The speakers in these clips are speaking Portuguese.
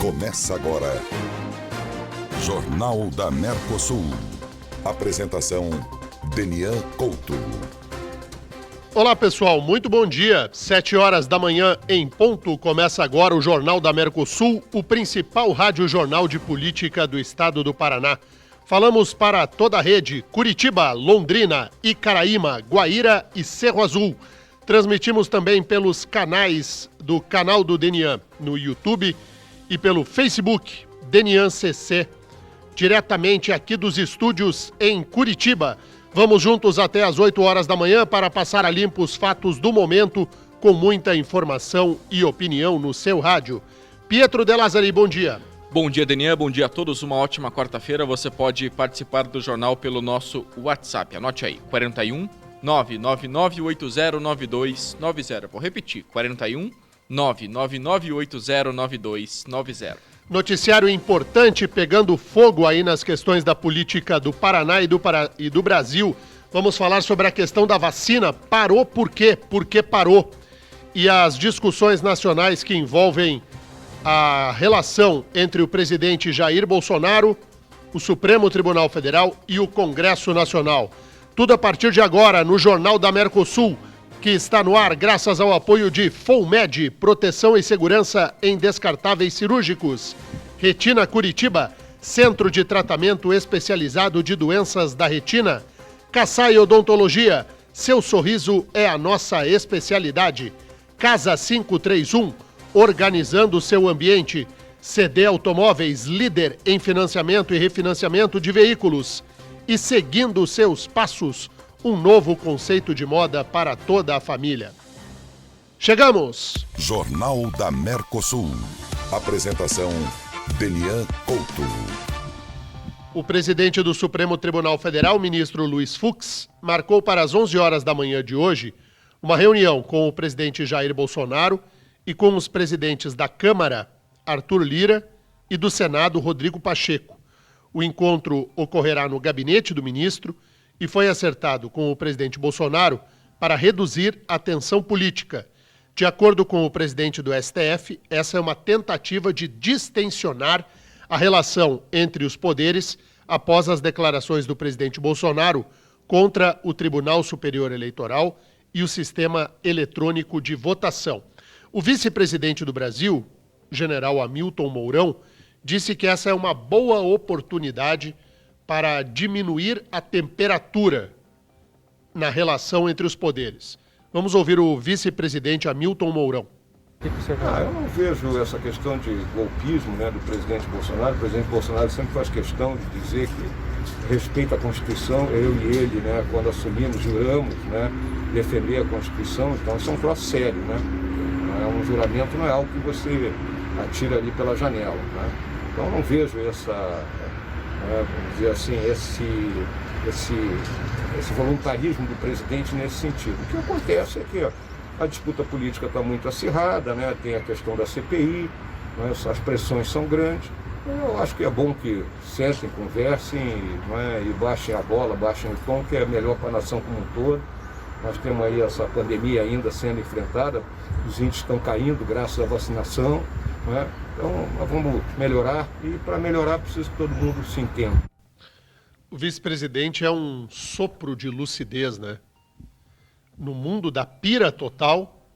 Começa agora. Jornal da Mercosul. Apresentação, Denian Couto. Olá pessoal, muito bom dia. 7 horas da manhã em ponto. Começa agora o Jornal da Mercosul, o principal rádio-jornal de política do estado do Paraná. Falamos para toda a rede, Curitiba, Londrina, Icaraíma, Guaíra e Cerro Azul. Transmitimos também pelos canais do canal do Denian no YouTube e pelo Facebook, Denian CC, diretamente aqui dos estúdios em Curitiba. Vamos juntos até às 8 horas da manhã para passar a limpo os fatos do momento com muita informação e opinião no seu rádio. Pietro De Lázari, bom dia. Bom dia, Denian. Bom dia a todos. Uma ótima quarta-feira. Você pode participar do jornal pelo nosso WhatsApp. Anote aí, 41 999809290. Vou repetir, 41 999809290. Noticiário importante pegando fogo aí nas questões da política do Paraná e do Brasil. Vamos falar sobre a questão da vacina. Parou por quê? Por que parou? E as discussões nacionais que envolvem a relação entre o presidente Jair Bolsonaro, o Supremo Tribunal Federal e o Congresso Nacional. Tudo a partir de agora no Jornal da Mercosul, que está no ar graças ao apoio de FOLMED, proteção e segurança em descartáveis cirúrgicos. Retina Curitiba, centro de tratamento especializado de doenças da retina. Kassai Odontologia, seu sorriso é a nossa especialidade. Casa 531, organizando o seu ambiente. CD Automóveis, líder em financiamento e refinanciamento de veículos. E seguindo seus passos, um novo conceito de moda para toda a família. Chegamos! Jornal da Mercosul. Apresentação, Denian Couto. O presidente do Supremo Tribunal Federal, ministro Luiz Fux, marcou para as 11 horas da manhã de hoje uma reunião com o presidente Jair Bolsonaro e com os presidentes da Câmara, Arthur Lira, e do Senado, Rodrigo Pacheco. O encontro ocorrerá no gabinete do ministro e foi acertado com o presidente Bolsonaro para reduzir a tensão política. De acordo com o presidente do STF, essa é uma tentativa de distensionar a relação entre os poderes após as declarações do presidente Bolsonaro contra o Tribunal Superior Eleitoral e o sistema eletrônico de votação. O vice-presidente do Brasil, general Hamilton Mourão, disse que essa é uma boa oportunidade para diminuir a temperatura na relação entre os poderes. Vamos ouvir o vice-presidente Hamilton Mourão. Eu não vejo essa questão de golpismo, do presidente Bolsonaro. O presidente Bolsonaro sempre faz questão de dizer que respeita a Constituição. Eu e ele, quando assumimos, juramos, defender a Constituição. Então isso é um troço sério, Um juramento não é algo que você atira ali pela janela, Então eu não vejo vamos dizer assim, esse voluntarismo do presidente nesse sentido. O que acontece é que a disputa política está muito acirrada, tem a questão da CPI, as pressões são grandes. Eu acho que é bom que sentem, conversem e baixem a bola, baixem o tom, que é melhor para a nação como um todo. Nós temos aí essa pandemia ainda sendo enfrentada, os índices estão caindo graças à vacinação, Então nós vamos melhorar e para melhorar precisa que todo mundo se entenda. O vice-presidente é um sopro de lucidez, No mundo da pira total,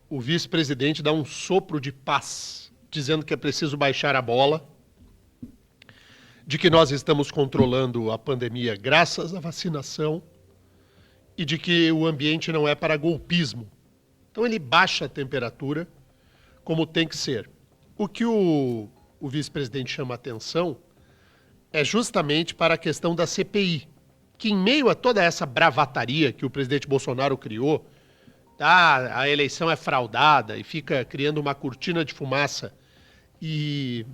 o vice-presidente dá um sopro de paz, dizendo que é preciso baixar a bola, de que nós estamos controlando a pandemia graças à vacinação e de que o ambiente não é para golpismo. Então ele baixa a temperatura como tem que ser. O que o vice-presidente chama atenção é justamente para a questão da CPI, que em meio a toda essa bravataria que o presidente Bolsonaro criou, a eleição é fraudada e fica criando uma cortina de fumaça e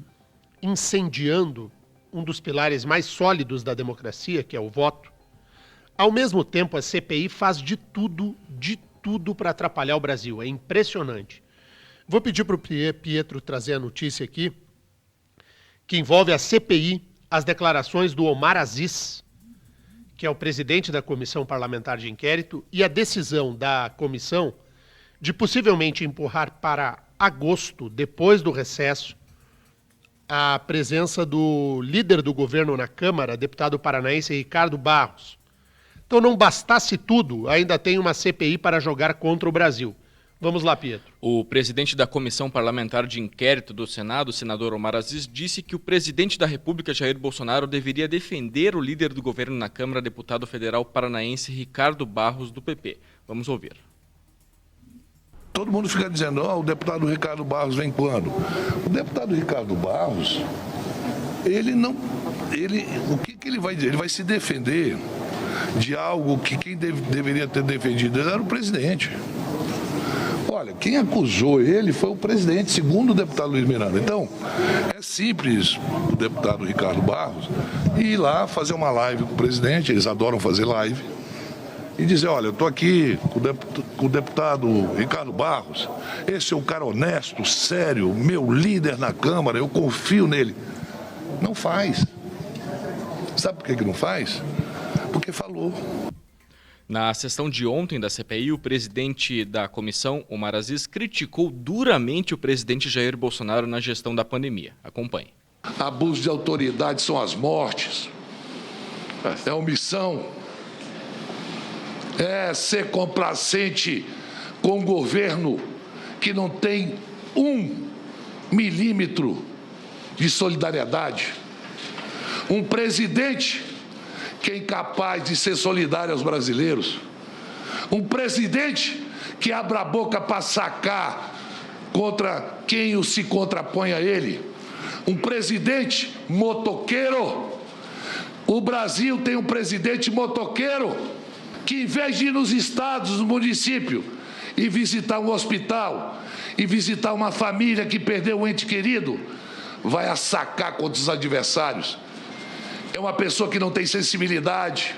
incendiando um dos pilares mais sólidos da democracia, que é o voto. Ao mesmo tempo, a CPI faz de tudo para atrapalhar o Brasil. É impressionante. Vou pedir para o Pietro trazer a notícia aqui, que envolve a CPI, as declarações do Omar Aziz, que é o presidente da Comissão Parlamentar de Inquérito, e a decisão da comissão de possivelmente empurrar para agosto, depois do recesso, a presença do líder do governo na Câmara, deputado paranaense Ricardo Barros. Então, não bastasse tudo, ainda tem uma CPI para jogar contra o Brasil. Vamos lá, Pietro. O presidente da Comissão Parlamentar de Inquérito do Senado, o senador Omar Aziz, disse que o presidente da República, Jair Bolsonaro, deveria defender o líder do governo na Câmara, deputado federal paranaense Ricardo Barros, do PP. Vamos ouvir. Todo mundo fica dizendo, o deputado Ricardo Barros vem quando? O deputado Ricardo Barros, o que ele vai dizer? Ele vai se defender de algo que quem deveria ter defendido era o presidente. Olha, quem acusou ele foi o presidente, segundo o deputado Luiz Miranda. Então, é simples o deputado Ricardo Barros ir lá fazer uma live com o presidente, eles adoram fazer live, e dizer, olha, eu estou aqui com o deputado Ricardo Barros, esse é um cara honesto, sério, meu líder na Câmara, eu confio nele. Não faz. Sabe por que não faz? Porque falou. Na sessão de ontem da CPI, o presidente da comissão, Omar Aziz, criticou duramente o presidente Jair Bolsonaro na gestão da pandemia. Acompanhe. Abuso de autoridade são as mortes, é omissão, é ser complacente com um governo que não tem 1 milímetro de solidariedade. Um presidente que é incapaz de ser solidário aos brasileiros. Um presidente que abre a boca para sacar contra quem se contrapõe a ele. Um presidente motoqueiro. O Brasil tem um presidente motoqueiro que, em vez de ir nos estados, no município, e visitar um hospital, e visitar uma família que perdeu um ente querido, vai assacar contra os adversários. É uma pessoa que não tem sensibilidade.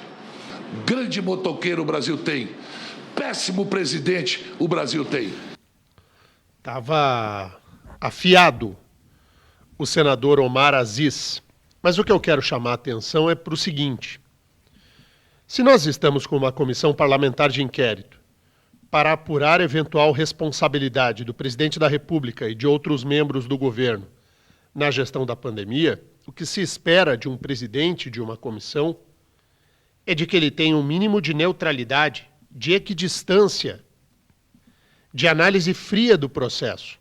Grande motoqueiro o Brasil tem. Péssimo presidente o Brasil tem. Estava afiado o senador Omar Aziz. Mas o que eu quero chamar a atenção é para o seguinte. Se nós estamos com uma comissão parlamentar de inquérito para apurar eventual responsabilidade do presidente da República e de outros membros do governo na gestão da pandemia, o que se espera de um presidente de uma comissão é de que ele tenha um mínimo de neutralidade, de equidistância, de análise fria do processo.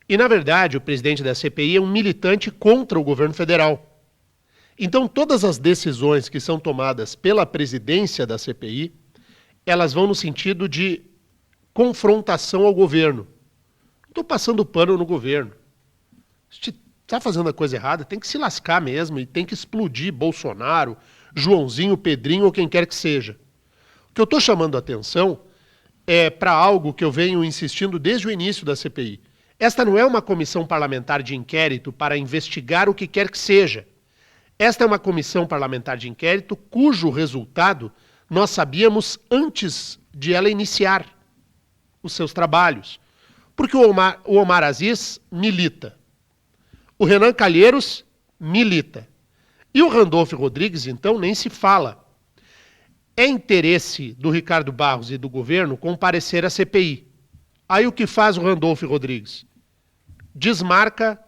E, na verdade, o presidente da CPI é um militante contra o governo federal. Então, todas as decisões que são tomadas pela presidência da CPI, elas vão no sentido de confrontação ao governo. Não estou passando pano no governo. Está fazendo a coisa errada, tem que se lascar mesmo e tem que explodir Bolsonaro, Joãozinho, Pedrinho ou quem quer que seja. O que eu estou chamando a atenção é para algo que eu venho insistindo desde o início da CPI. Esta não é uma comissão parlamentar de inquérito para investigar o que quer que seja. Esta é uma comissão parlamentar de inquérito cujo resultado nós sabíamos antes de ela iniciar os seus trabalhos. Porque o Omar Aziz milita. O Renan Calheiros milita. E o Randolfo Rodrigues, então, nem se fala. É interesse do Ricardo Barros e do governo comparecer à CPI. Aí o que faz o Randolfo Rodrigues? Desmarca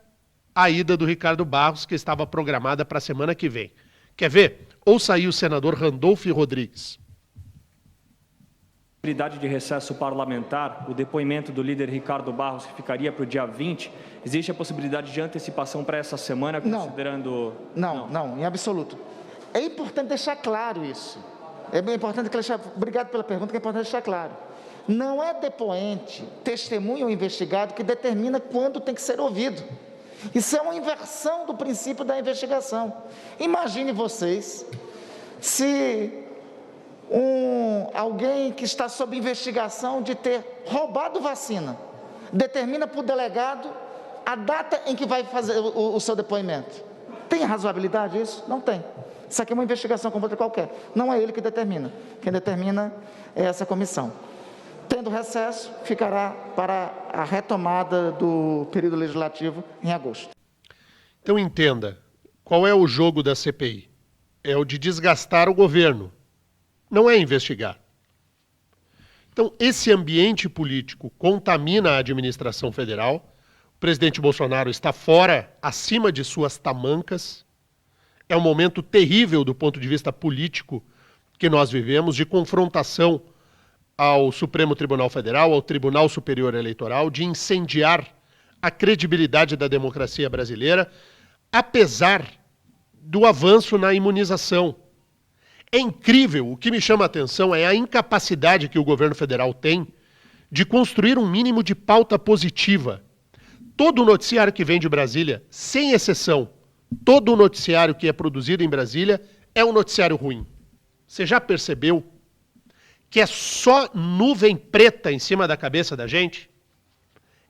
a ida do Ricardo Barros, que estava programada para a semana que vem. Quer ver? Ouça aí o senador Randolfo Rodrigues. Possibilidade de recesso parlamentar, o depoimento do líder Ricardo Barros, que ficaria para o dia 20, existe a possibilidade de antecipação para essa semana, considerando... Não, em absoluto. É importante deixar claro isso. É bem importante deixar... Obrigado pela pergunta, que é importante deixar claro. Não é depoente, testemunha ou investigado que determina quando tem que ser ouvido. Isso é uma inversão do princípio da investigação. Imagine vocês se alguém que está sob investigação de ter roubado vacina determina para o delegado a data em que vai fazer o seu depoimento. Tem razoabilidade isso? Não tem. Isso aqui é uma investigação como outra qualquer. Não é ele que determina. Quem determina é essa comissão. Tendo recesso, ficará para a retomada do período legislativo em agosto. Então entenda, qual é o jogo da CPI? É o de desgastar o governo. Não é investigar. Então, esse ambiente político contamina a administração federal. O presidente Bolsonaro está fora, acima de suas tamancas. É um momento terrível do ponto de vista político que nós vivemos, de confrontação ao Supremo Tribunal Federal, ao Tribunal Superior Eleitoral, de incendiar a credibilidade da democracia brasileira, apesar do avanço na imunização. É incrível, o que me chama a atenção é a incapacidade que o governo federal tem de construir um mínimo de pauta positiva. Todo o noticiário que vem de Brasília, sem exceção, todo o noticiário que é produzido em Brasília é um noticiário ruim. Você já percebeu que é só nuvem preta em cima da cabeça da gente?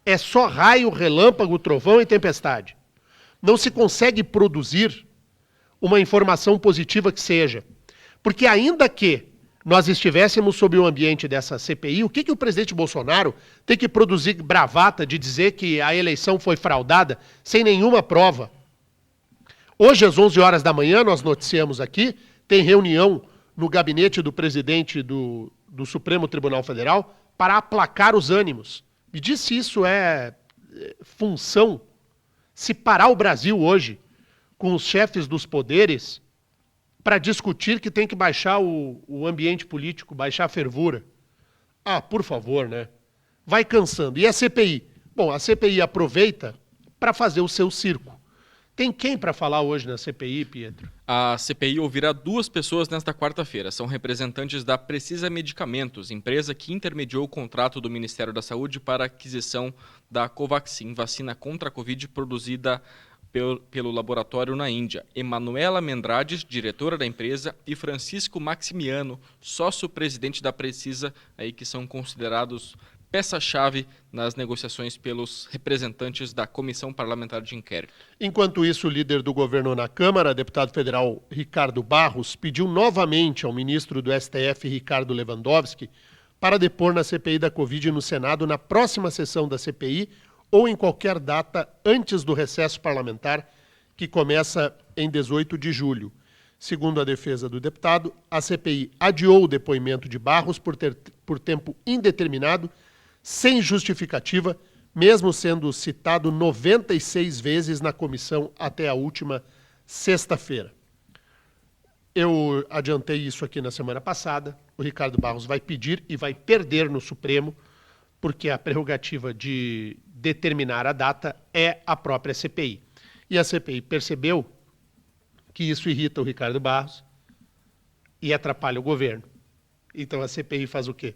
É só raio, relâmpago, trovão e tempestade. Não se consegue produzir uma informação positiva que seja. Porque ainda que nós estivéssemos sob o ambiente dessa CPI, o que o presidente Bolsonaro tem que produzir bravata de dizer que a eleição foi fraudada sem nenhuma prova? Hoje, às 11 horas da manhã, nós noticiamos aqui, tem reunião no gabinete do presidente do Supremo Tribunal Federal para aplacar os ânimos. Me diz se isso é função, se parar o Brasil hoje com os chefes dos poderes para discutir que tem que baixar o ambiente político, baixar a fervura. Ah, por favor, né? Vai cansando. E a CPI? Bom, a CPI aproveita para fazer o seu circo. Tem quem para falar hoje na CPI, Pietro? A CPI ouvirá 2 pessoas nesta quarta-feira. São representantes da Precisa Medicamentos, empresa que intermediou o contrato do Ministério da Saúde para a aquisição da Covaxin, vacina contra a Covid produzida pelo laboratório na Índia. Emanuela Mendrades, diretora da empresa, e Francisco Maximiano, sócio-presidente da Precisa, aí que são considerados peça-chave nas negociações pelos representantes da Comissão Parlamentar de Inquérito. Enquanto isso, o líder do governo na Câmara, deputado federal Ricardo Barros, pediu novamente ao ministro do STF, Ricardo Lewandowski, para depor na CPI da Covid no Senado na próxima sessão da CPI ou em qualquer data antes do recesso parlamentar, que começa em 18 de julho. Segundo a defesa do deputado, a CPI adiou o depoimento de Barros por tempo indeterminado, sem justificativa, mesmo sendo citado 96 vezes na comissão até a última sexta-feira. Eu adiantei isso aqui na semana passada. O Ricardo Barros vai pedir e vai perder no Supremo, porque a prerrogativa de determinar a data é a própria CPI. E a CPI percebeu que isso irrita o Ricardo Barros e atrapalha o governo. Então a CPI faz o quê?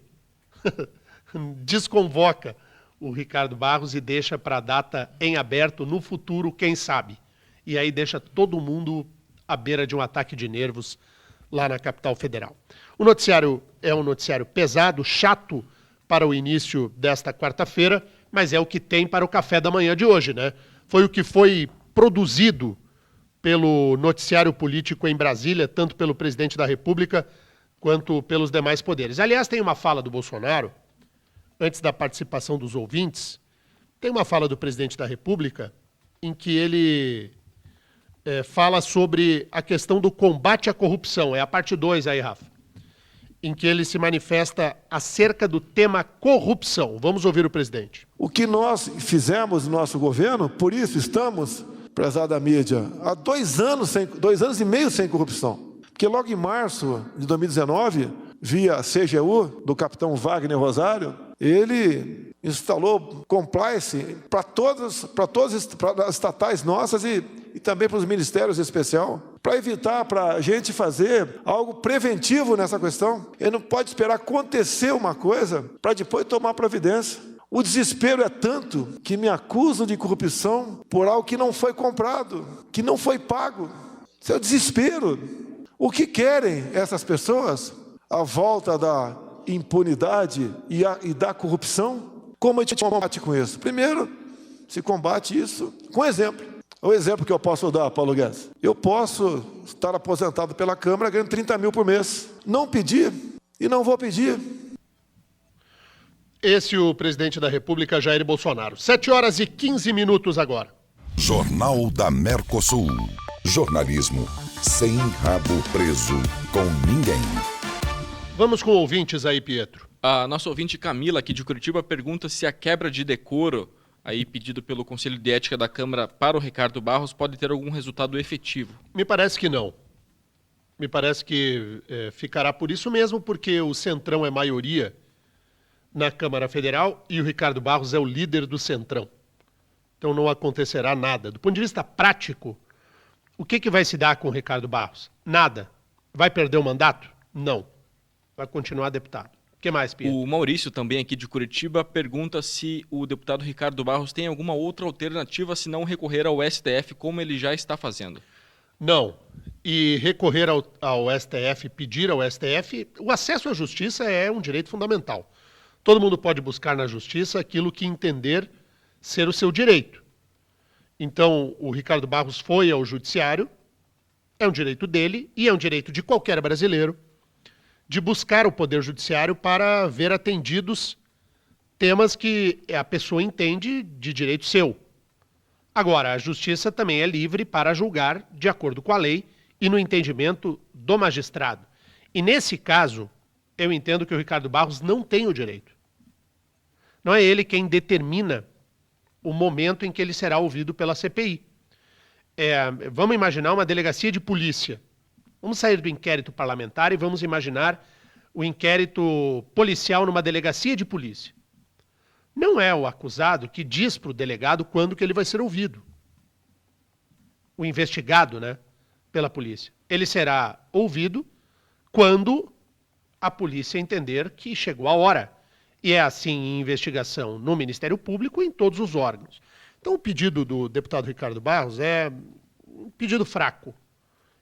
Desconvoca o Ricardo Barros e deixa para a data em aberto no futuro, quem sabe. E aí deixa todo mundo à beira de um ataque de nervos lá na capital federal. O noticiário é um noticiário pesado, chato para o início desta quarta-feira, mas é o que tem para o café da manhã de hoje, né? Foi o que foi produzido pelo noticiário político em Brasília, tanto pelo presidente da República quanto pelos demais poderes. Aliás, tem uma fala do Bolsonaro, antes da participação dos ouvintes, tem uma fala do presidente da República em que ele fala sobre a questão do combate à corrupção. É a parte 2 aí, Rafa, em que ele se manifesta acerca do tema corrupção. Vamos ouvir o presidente. O que nós fizemos no nosso governo, por isso estamos, prezada mídia, há 2 anos e meio sem corrupção. Porque logo em março de 2019, via CGU, do capitão Wagner Rosário, ele instalou compliance para todas as estatais nossas e também para os ministérios em especial, para evitar, para a gente fazer algo preventivo nessa questão. Ele não pode esperar acontecer uma coisa para depois tomar providência. O desespero é tanto que me acusam de corrupção por algo que não foi comprado, que não foi pago. Isso é o desespero. O que querem essas pessoas? A volta da impunidade e da corrupção. Como a gente combate com isso? Primeiro, se combate isso com exemplo. O exemplo que eu posso dar, Paulo Guedes. Eu posso estar aposentado pela Câmara ganhando 30 mil por mês. Não pedir e não vou pedir. Esse é o presidente da República, Jair Bolsonaro. 7 horas e 15 minutos agora. Jornal da Mercosul. Jornalismo sem rabo preso com ninguém. Vamos com ouvintes aí, Pietro. A nossa ouvinte Camila, aqui de Curitiba, pergunta se a quebra de decoro, aí pedido pelo Conselho de Ética da Câmara para o Ricardo Barros, pode ter algum resultado efetivo. Me parece que não. Me parece que ficará por isso mesmo, porque o Centrão é maioria na Câmara Federal e o Ricardo Barros é o líder do Centrão. Então não acontecerá nada. Do ponto de vista prático, o que vai se dar com o Ricardo Barros? Nada. Vai perder o mandato? Não. Vai continuar deputado. O que mais, Pedro? O Maurício, também aqui de Curitiba, pergunta se o deputado Ricardo Barros tem alguma outra alternativa se não recorrer ao STF, como ele já está fazendo. Não. E recorrer ao STF, pedir ao STF, o acesso à justiça é um direito fundamental. Todo mundo pode buscar na justiça aquilo que entender ser o seu direito. Então, o Ricardo Barros foi ao judiciário, é um direito dele e é um direito de qualquer brasileiro de buscar o poder judiciário para ver atendidos temas que a pessoa entende de direito seu. Agora, a justiça também é livre para julgar de acordo com a lei e no entendimento do magistrado. E nesse caso, eu entendo que o Ricardo Barros não tem o direito. Não é ele quem determina o momento em que ele será ouvido pela CPI. Vamos imaginar uma delegacia de polícia. Vamos sair do inquérito parlamentar e vamos imaginar o inquérito policial numa delegacia de polícia. Não é o acusado que diz para o delegado quando que ele vai ser ouvido. O investigado, pela polícia. Ele será ouvido quando a polícia entender que chegou a hora. E é assim em investigação no Ministério Público e em todos os órgãos. Então o pedido do deputado Ricardo Barros é um pedido fraco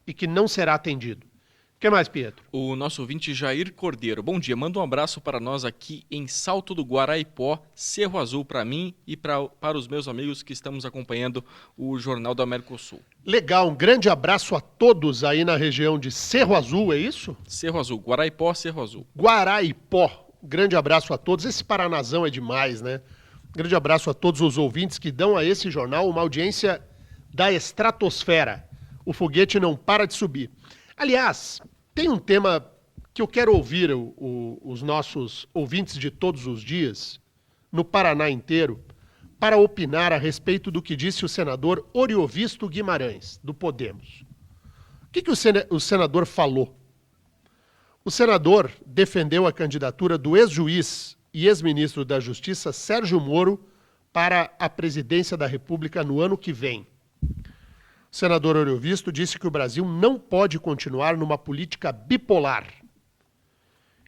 e que não será atendido. O que mais, Pietro? O nosso ouvinte Jair Cordeiro. Bom dia, manda um abraço para nós aqui em Salto do Guaraipó, Cerro Azul, para mim e para os meus amigos que estamos acompanhando o Jornal da Mercosul. Legal, um grande abraço a todos aí na região de Cerro Azul, é isso? Cerro Azul, Guaraipó, Cerro Azul. Guaraipó. Grande abraço a todos. Esse Paranazão é demais, né? Grande abraço a todos os ouvintes que dão a esse jornal uma audiência da estratosfera. O foguete não para de subir. Aliás, tem um tema que eu quero ouvir os nossos ouvintes de todos os dias, no Paraná inteiro, para opinar a respeito do que disse o senador Oriovisto Guimarães, do Podemos. O que o senador falou? O senador defendeu a candidatura do ex-juiz e ex-ministro da Justiça, Sérgio Moro, para a presidência da República no ano que vem. O senador Oriovisto disse que o Brasil não pode continuar numa política bipolar.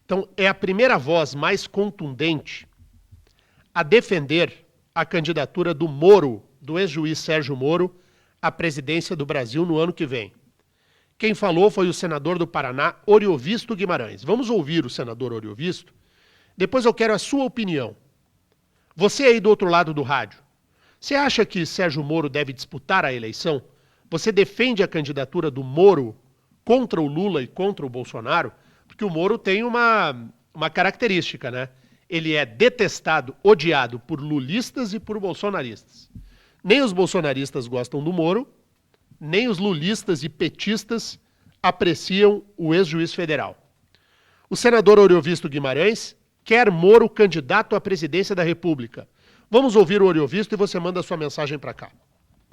Então, é a primeira voz mais contundente a defender a candidatura do Moro, do ex-juiz Sérgio Moro, à presidência do Brasil no ano que vem. Quem falou foi o senador do Paraná, Oriovisto Guimarães. Vamos ouvir o senador Oriovisto. Depois eu quero a sua opinião. Você aí do outro lado do rádio, você acha que Sérgio Moro deve disputar a eleição? Você defende a candidatura do Moro contra o Lula e contra o Bolsonaro? Porque o Moro tem uma característica, Ele é detestado, odiado por lulistas e por bolsonaristas. Nem os bolsonaristas gostam do Moro, nem os lulistas e petistas apreciam o ex-juiz federal. O senador Oriovisto Guimarães quer Moro candidato à presidência da República. Vamos ouvir o Oriovisto e você manda a sua mensagem para cá.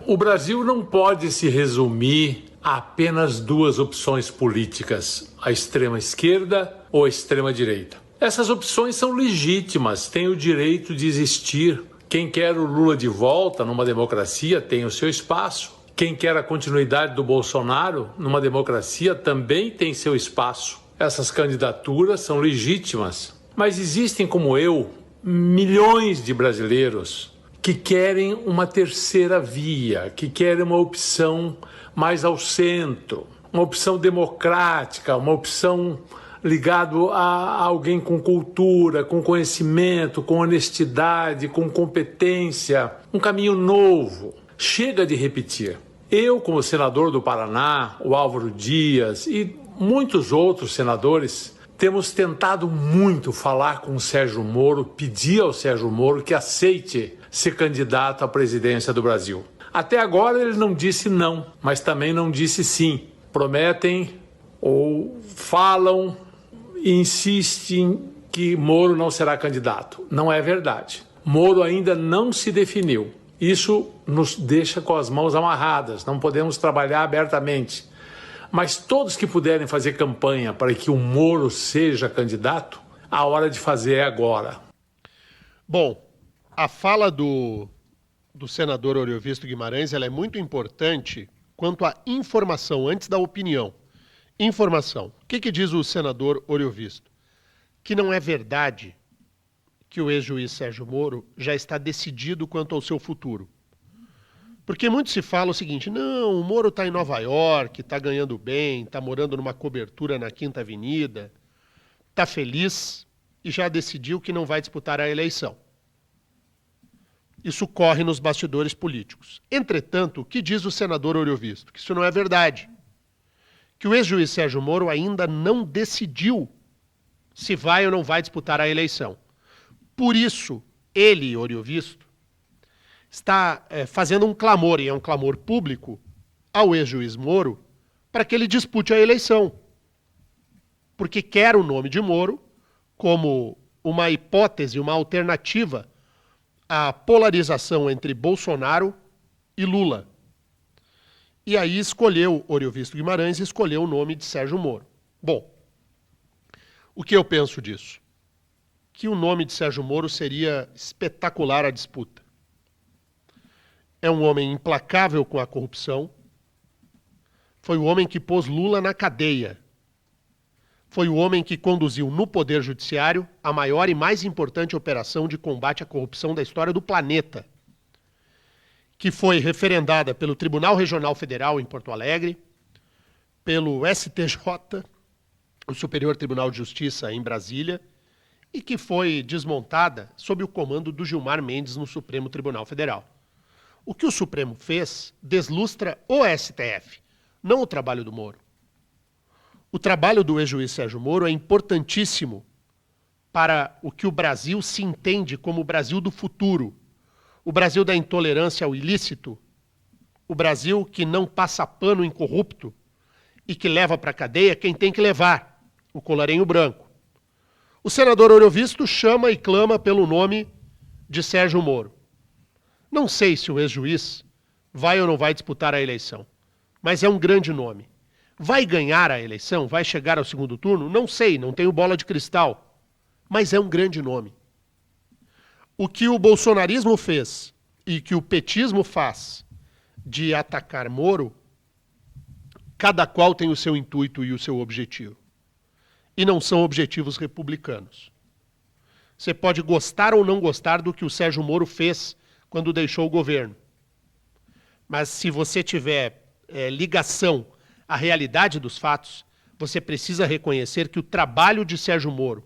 O Brasil não pode se resumir a apenas duas opções políticas, a extrema-esquerda ou a extrema-direita. Essas opções são legítimas, têm o direito de existir. Quem quer o Lula de volta numa democracia tem o seu espaço. Quem quer a continuidade do Bolsonaro numa democracia também tem seu espaço. Essas candidaturas são legítimas, mas existem, como eu, milhões de brasileiros que querem uma terceira via, que querem uma opção mais ao centro, uma opção democrática, uma opção ligada a alguém com cultura, com conhecimento, com honestidade, com competência, um caminho novo. Chega de repetir. Eu, como senador do Paraná, o Álvaro Dias e muitos outros senadores, temos tentado muito falar com o Sérgio Moro, pedir ao Sérgio Moro que aceite ser candidato à presidência do Brasil. Até agora ele não disse não, mas também não disse sim. Prometem ou falam e insistem que Moro não será candidato. Não é verdade. Moro ainda não se definiu. Isso nos deixa com as mãos amarradas, não podemos trabalhar abertamente. Mas todos que puderem fazer campanha para que o Moro seja candidato, a hora de fazer é agora. Bom, a fala do senador Oriovisto Guimarães ela é muito importante quanto à informação, antes da opinião. Informação. O que diz o senador Oriovisto? Que não é verdade que o ex-juiz Sérgio Moro já está decidido quanto ao seu futuro. Porque muito se fala o seguinte, não, o Moro está em Nova York, está ganhando bem, está morando numa cobertura na Quinta Avenida, está feliz e já decidiu que não vai disputar a eleição. Isso corre nos bastidores políticos. Entretanto, o que diz o senador Oriovisto? Que isso não é verdade. Que o ex-juiz Sérgio Moro ainda não decidiu se vai ou não vai disputar a eleição. Por isso, ele, Oriovisto, está fazendo um clamor, e é um clamor público, ao ex-juiz Moro, para que ele dispute a eleição. Porque quer o nome de Moro como uma hipótese, uma alternativa à polarização entre Bolsonaro e Lula. E aí escolheu, Oriovisto Guimarães, escolheu o nome de Sérgio Moro. Bom, o que eu penso disso? Que o nome de Sérgio Moro seria espetacular a disputa. É um homem implacável com a corrupção. Foi o homem que pôs Lula na cadeia. Foi o homem que conduziu no Poder Judiciário a maior e mais importante operação de combate à corrupção da história do planeta, que foi referendada pelo Tribunal Regional Federal em Porto Alegre, pelo STJ, o Superior Tribunal de Justiça em Brasília, e que foi desmontada sob o comando do Gilmar Mendes no Supremo Tribunal Federal. O que o Supremo fez deslustra o STF, não o trabalho do Moro. O trabalho do ex-juiz Sérgio Moro é importantíssimo para o que o Brasil se entende como o Brasil do futuro, o Brasil da intolerância ao ilícito, o Brasil que não passa pano em corrupto e que leva para a cadeia quem tem que levar, o colarinho branco. O senador Oriovisto chama e clama pelo nome de Sérgio Moro. Não sei se o ex-juiz vai ou não vai disputar a eleição, mas é um grande nome. Vai ganhar a eleição? Vai chegar ao segundo turno? Não sei, não tenho bola de cristal, mas é um grande nome. O que o bolsonarismo fez e que o petismo faz de atacar Moro, cada qual tem o seu intuito e o seu objetivo. E não são objetivos republicanos. Você pode gostar ou não gostar do que o Sérgio Moro fez quando deixou o governo. Mas se você tiver ligação à realidade dos fatos, você precisa reconhecer que o trabalho de Sérgio Moro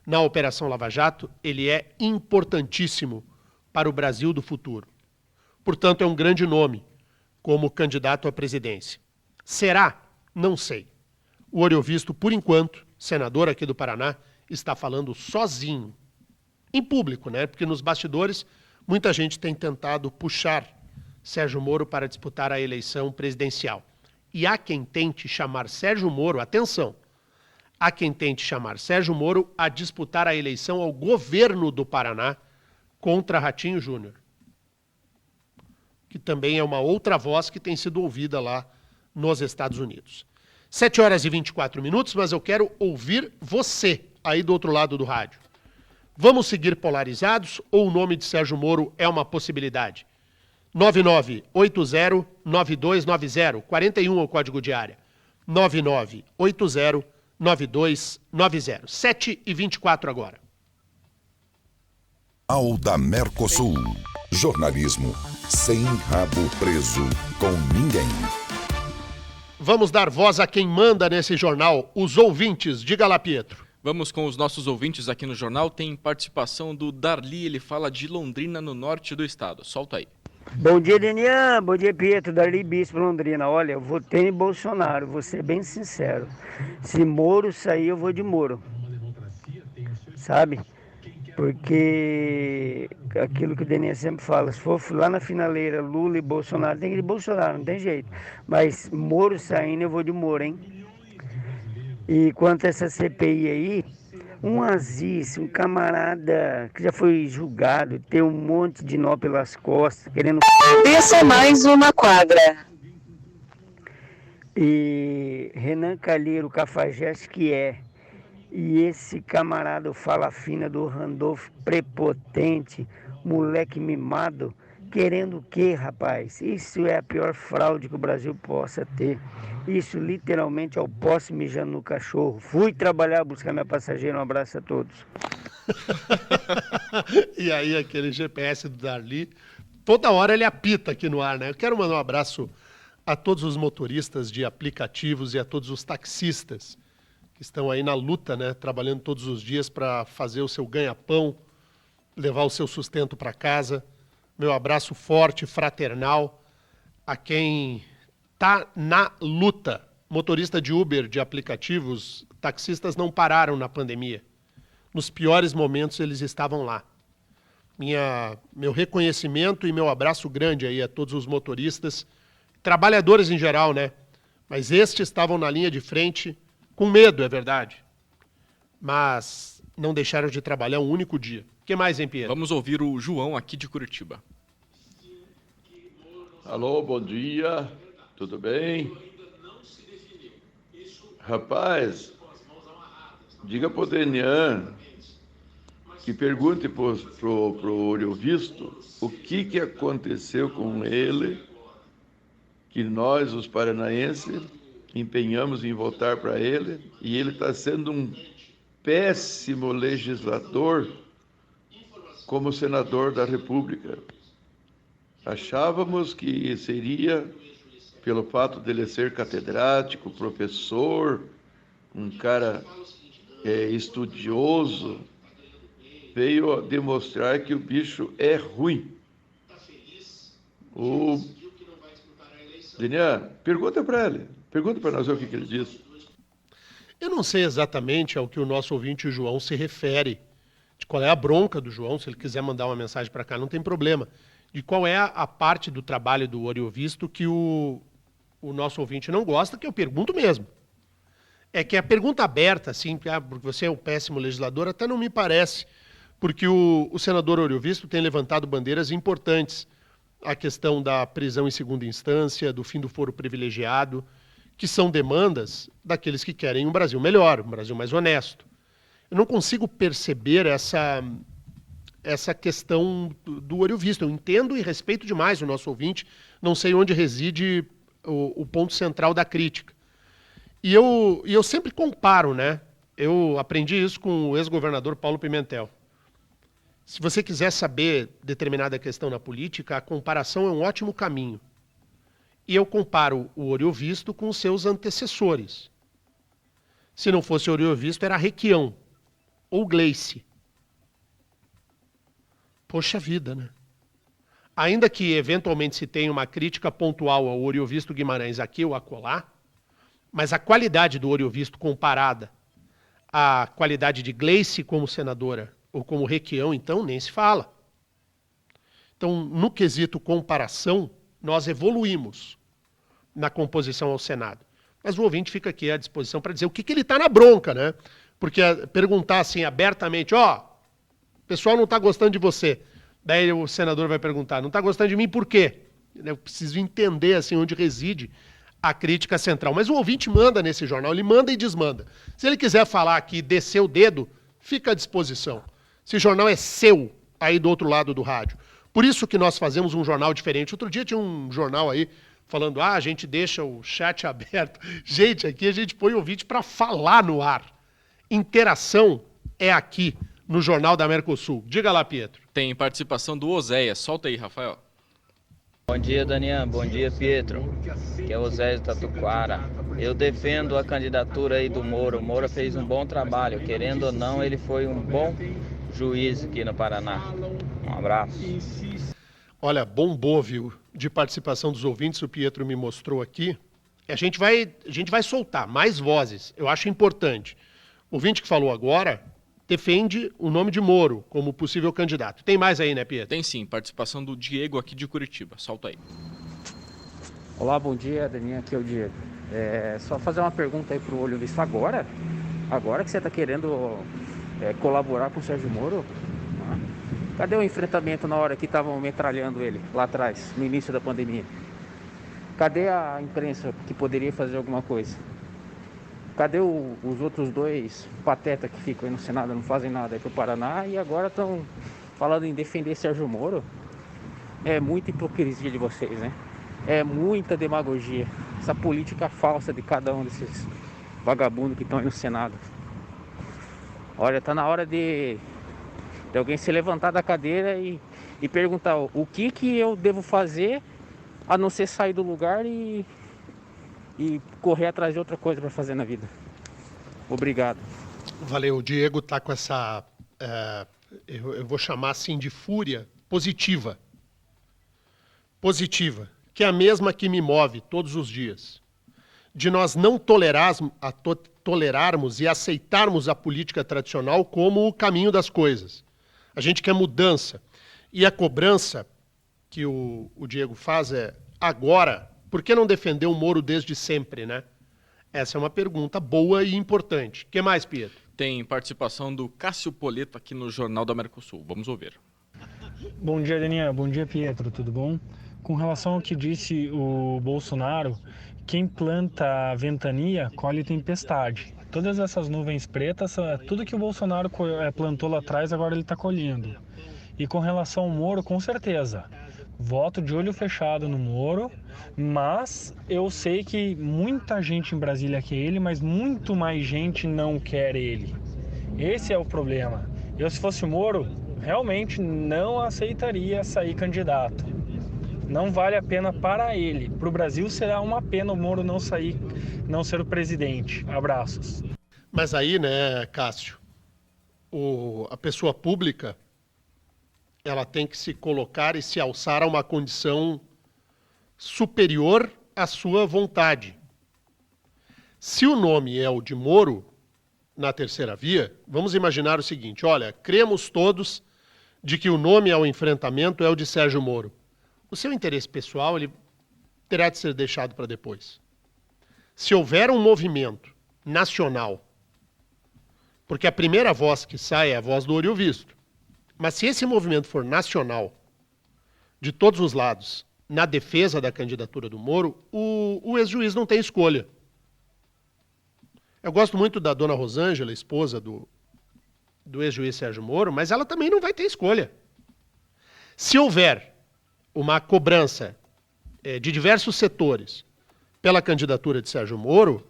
na Operação Lava Jato, ele é importantíssimo para o Brasil do futuro. Portanto, é um grande nome como candidato à presidência. Será? Não sei. O Oriovisto, por enquanto, senador aqui do Paraná, está falando sozinho. Em público, né? Porque nos bastidores, muita gente tem tentado puxar Sérgio Moro para disputar a eleição presidencial. E há quem tente chamar Sérgio Moro, atenção, há quem tente chamar Sérgio Moro a disputar a eleição ao governo do Paraná contra Ratinho Júnior. Que também é uma outra voz que tem sido ouvida lá nos Estados Unidos. 7h24, mas eu quero ouvir você aí do outro lado do rádio. Vamos seguir polarizados ou o nome de Sérgio Moro é uma possibilidade? 9980-9290, 41 é o código de área. 9980-9290. 7h24 agora. Ao da Mercosul. Jornalismo sem rabo preso com ninguém. Vamos dar voz a quem manda nesse jornal, os ouvintes. Diga lá, Pietro. Vamos com os nossos ouvintes aqui no jornal. Tem participação do Darli, ele fala de Londrina, no norte do estado. Solta aí. Bom dia, Denian. Bom dia, Pietro. Darli Bispo, Londrina. Olha, eu votei em Bolsonaro, vou ser bem sincero. Se Moro sair, eu vou de Moro. Sabe? Porque aquilo que o Denian sempre fala, se for lá na finaleira Lula e Bolsonaro, tem que ir de Bolsonaro, não tem jeito. Mas Moro saindo, eu vou de Moro, hein? E quanto a essa CPI aí, Um Aziz, um camarada que já foi julgado, tem um monte de nó pelas costas, querendo... Desça mais uma quadra. E Renan Calheiro, Cafajeste, que é. E esse camarada, o Fala Fina do Randolph, prepotente, moleque mimado, querendo o quê, rapaz? Isso é a pior fraude que o Brasil possa ter. Isso literalmente é o posse mijando no cachorro. Fui trabalhar, buscar minha passageira. Um abraço a todos. E aí aquele GPS do Darli, toda hora ele apita aqui no ar, né? Eu quero mandar um abraço a todos os motoristas de aplicativos e a todos os taxistas que estão aí na luta, né? Trabalhando todos os dias para fazer o seu ganha-pão, levar o seu sustento para casa. Meu abraço forte, fraternal a quem está na luta. Motorista de Uber, de aplicativos, taxistas não pararam na pandemia. Nos piores momentos eles estavam lá. Meu reconhecimento e meu abraço grande aí a todos os motoristas, trabalhadores em geral, né? Mas estes estavam na linha de frente, com medo, é verdade. Mas não deixaram de trabalhar um único dia. O que mais, hein, Pierre? Vamos ouvir o João aqui de Curitiba. Alô, bom dia, tudo bem? Rapaz, diga pro Denian que pergunte pro Olho Visto o que aconteceu com ele, que nós, os paranaenses, empenhamos em votar para ele, e ele está sendo um péssimo legislador como senador da República. Achávamos que seria, pelo fato dele ser catedrático, professor, um cara estudioso, veio a demonstrar que o bicho é ruim. O Denian, pergunta para ele, pergunta para nós o que ele disse. Eu não sei exatamente ao que o nosso ouvinte João se refere, de qual é a bronca do João, se ele quiser mandar uma mensagem para cá, não tem problema. De qual é a parte do trabalho do Olho Visto que o nosso ouvinte não gosta, que eu pergunto mesmo. É que a pergunta aberta, assim, porque você é um péssimo legislador, até não me parece, porque o senador Olho Visto tem levantado bandeiras importantes. A questão da prisão em segunda instância, do fim do foro privilegiado, que são demandas daqueles que querem um Brasil melhor, um Brasil mais honesto. Eu não consigo perceber essa questão do Olho Visto. Eu entendo e respeito demais o nosso ouvinte, não sei onde reside o ponto central da crítica. E eu sempre comparo, né? Eu aprendi isso com o ex-governador Paulo Pimentel. Se você quiser saber determinada questão na política, a comparação é um ótimo caminho. E eu comparo o Olho Visto com os seus antecessores. Se não fosse o Olho Visto, era Requião ou Gleice. Poxa vida, né? Ainda que eventualmente se tenha uma crítica pontual ao Olho Visto Guimarães aqui ou acolá, mas a qualidade do Olho Visto comparada à qualidade de Gleice como senadora ou como Requião, então, nem se fala. Então, no quesito comparação, nós evoluímos na composição ao Senado. Mas o ouvinte fica aqui à disposição para dizer o que ele está na bronca, né? Porque perguntar assim abertamente, o pessoal não está gostando de você. Daí o senador vai perguntar, não está gostando de mim por quê? Eu preciso entender assim onde reside a crítica central. Mas o ouvinte manda nesse jornal, ele manda e desmanda. Se ele quiser falar aqui, descer o dedo, fica à disposição. Esse jornal é seu, aí do outro lado do rádio. Por isso que nós fazemos um jornal diferente. Outro dia tinha um jornal aí falando, a gente deixa o chat aberto. Gente, aqui a gente põe o ouvinte para falar no ar. Interação é aqui, no Jornal da Mercosul. Diga lá, Pietro. Tem participação do Oséias. Solta aí, Rafael. Bom dia, Daniel. Bom dia, Pietro. Que é o Oséias Tatuquara. Eu defendo a candidatura aí do Moro. O Moro fez um bom trabalho. Querendo ou não, ele foi um bom juiz aqui no Paraná. Um abraço. Olha, bombou, viu, de participação dos ouvintes, o Pietro me mostrou aqui. A gente vai soltar mais vozes, eu acho importante. O ouvinte que falou agora defende o nome de Moro como possível candidato. Tem mais aí, né, Pietro? Tem sim, participação do Diego aqui de Curitiba. Solta aí. Olá, bom dia, Daniel, aqui é o Diego. Só fazer uma pergunta aí pro Olho Visto agora. Agora que você está querendo colaborar com o Sérgio Moro? Cadê o enfrentamento na hora que estavam metralhando ele lá atrás, no início da pandemia? Cadê a imprensa que poderia fazer alguma coisa? Cadê os outros dois patetas que ficam aí no Senado, não fazem nada aí pro Paraná e agora estão falando em defender Sérgio Moro? É muita hipocrisia de vocês, né? É muita demagogia. Essa política falsa de cada um desses vagabundos que estão aí no Senado. Olha, tá na hora de alguém se levantar da cadeira e perguntar o que eu devo fazer a não ser sair do lugar e correr atrás de outra coisa para fazer na vida. Obrigado. Valeu, o Diego tá com essa, eu vou chamar assim de fúria positiva. Positiva, que é a mesma que me move todos os dias. De nós não tolerarmos e aceitarmos a política tradicional como o caminho das coisas. A gente quer mudança. E a cobrança que o Diego faz é agora. Por que não defender o Moro desde sempre, né? Essa é uma pergunta boa e importante. O que mais, Pietro? Tem participação do Cássio Poleto aqui no Jornal da Mercosul. Vamos ouvir. Bom dia, Daniel. Bom dia, Pietro. Tudo bom? Com relação ao que disse o Bolsonaro, quem planta ventania colhe tempestade. Todas essas nuvens pretas, tudo que o Bolsonaro plantou lá atrás, agora ele está colhendo. E com relação ao Moro, com certeza. Voto de olho fechado no Moro, mas eu sei que muita gente em Brasília quer ele, mas muito mais gente não quer ele. Esse é o problema. Eu, se fosse o Moro, realmente não aceitaria sair candidato. Não vale a pena para ele. Para o Brasil será uma pena o Moro não ser o presidente. Abraços. Mas aí, né, Cássio, a pessoa pública, ela tem que se colocar e se alçar a uma condição superior à sua vontade. Se o nome é o de Moro, na terceira via, vamos imaginar o seguinte, olha, cremos todos de que o nome ao enfrentamento é o de Sérgio Moro. O seu interesse pessoal, ele terá de ser deixado para depois. Se houver um movimento nacional, porque a primeira voz que sai é a voz do olho visto, mas se esse movimento for nacional, de todos os lados, na defesa da candidatura do Moro, o ex-juiz não tem escolha. Eu gosto muito da dona Rosângela, esposa do ex-juiz Sérgio Moro, mas ela também não vai ter escolha. Se houver uma cobrança de diversos setores pela candidatura de Sérgio Moro,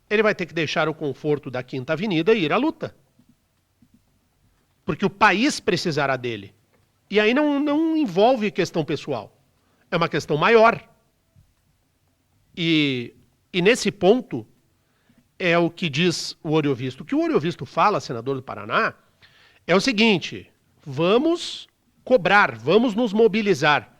ele vai ter que deixar o conforto da Quinta Avenida e ir à luta. Porque o país precisará dele. E aí não envolve questão pessoal. É uma questão maior. E nesse ponto, é o que diz o Olho Visto. O que o Olho Visto fala, senador do Paraná, é o seguinte, vamos cobrar, vamos nos mobilizar.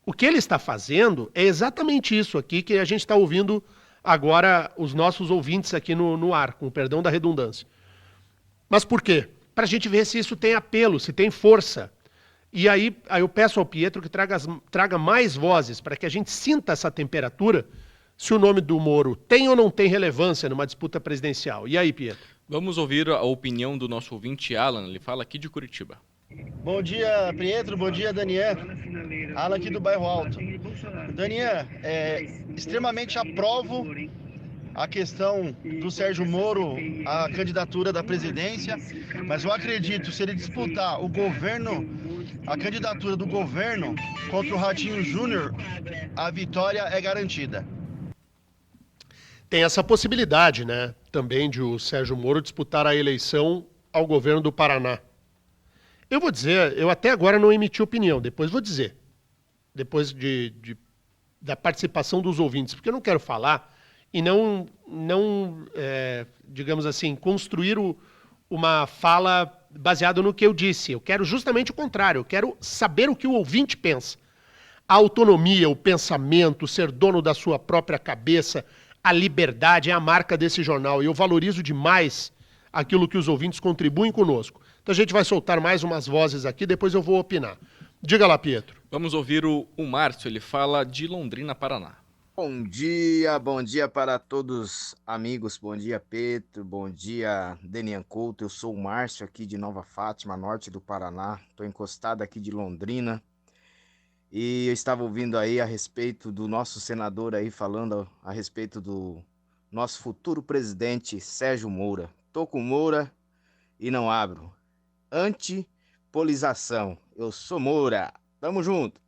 O que ele está fazendo é exatamente isso aqui que a gente está ouvindo agora os nossos ouvintes aqui no ar, com o perdão da redundância. Mas por quê? Para a gente ver se isso tem apelo, se tem força. E aí eu peço ao Pietro que traga mais vozes para que a gente sinta essa temperatura, se o nome do Moro tem ou não tem relevância numa disputa presidencial. E aí, Pietro? Vamos ouvir a opinião do nosso ouvinte Alan, ele fala aqui de Curitiba. Bom dia, Pietro, bom dia, Daniel. Alan aqui do Bairro Alto. Daniel, extremamente aprovo a questão do Sérgio Moro, a candidatura da presidência, mas eu acredito, se ele disputar o governo, a candidatura do governo contra o Ratinho Júnior, a vitória é garantida. Tem essa possibilidade, né, também de o Sérgio Moro disputar a eleição ao governo do Paraná. Eu vou dizer, eu até agora não emiti opinião, depois vou dizer, depois da participação dos ouvintes, porque eu não quero falar e não digamos assim, construir uma fala baseada no que eu disse. Eu quero justamente o contrário, eu quero saber o que o ouvinte pensa. A autonomia, o pensamento, ser dono da sua própria cabeça, a liberdade é a marca desse jornal e eu valorizo demais aquilo que os ouvintes contribuem conosco. Então a gente vai soltar mais umas vozes aqui, depois eu vou opinar. Diga lá, Pietro. Vamos ouvir o Márcio, ele fala de Londrina, Paraná. Bom dia para todos amigos, bom dia Pedro, bom dia Denian Couto, eu sou o Márcio aqui de Nova Fátima, norte do Paraná, estou encostado aqui de Londrina e eu estava ouvindo aí a respeito do nosso senador aí falando a respeito do nosso futuro presidente Sérgio Moura. Tô com Moura e não abro. Antipolização, eu sou Moura, tamo junto.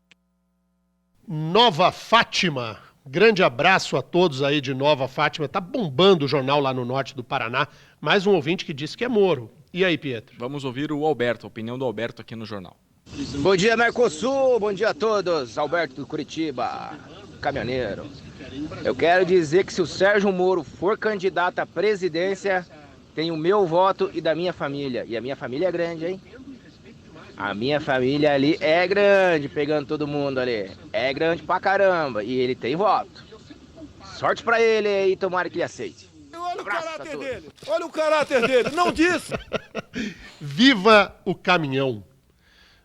Nova Fátima. Grande abraço a todos aí de Nova Fátima. Tá bombando o jornal lá no norte do Paraná. Mais um ouvinte que disse que é Moro. E aí, Pietro? Vamos ouvir o Alberto, a opinião do Alberto aqui no jornal. Bom dia, Mercosul. Bom dia a todos. Alberto do Curitiba, caminhoneiro. Eu quero dizer que se o Sérgio Moro for candidato à presidência, tem o meu voto e da minha família. E a minha família é grande, hein? A minha família ali é grande, pegando todo mundo ali. É grande pra caramba. E ele tem voto. Sorte pra ele aí, tomara que ele aceite. Olha o caráter dele. Olha o caráter dele. Não disse. Viva o caminhão.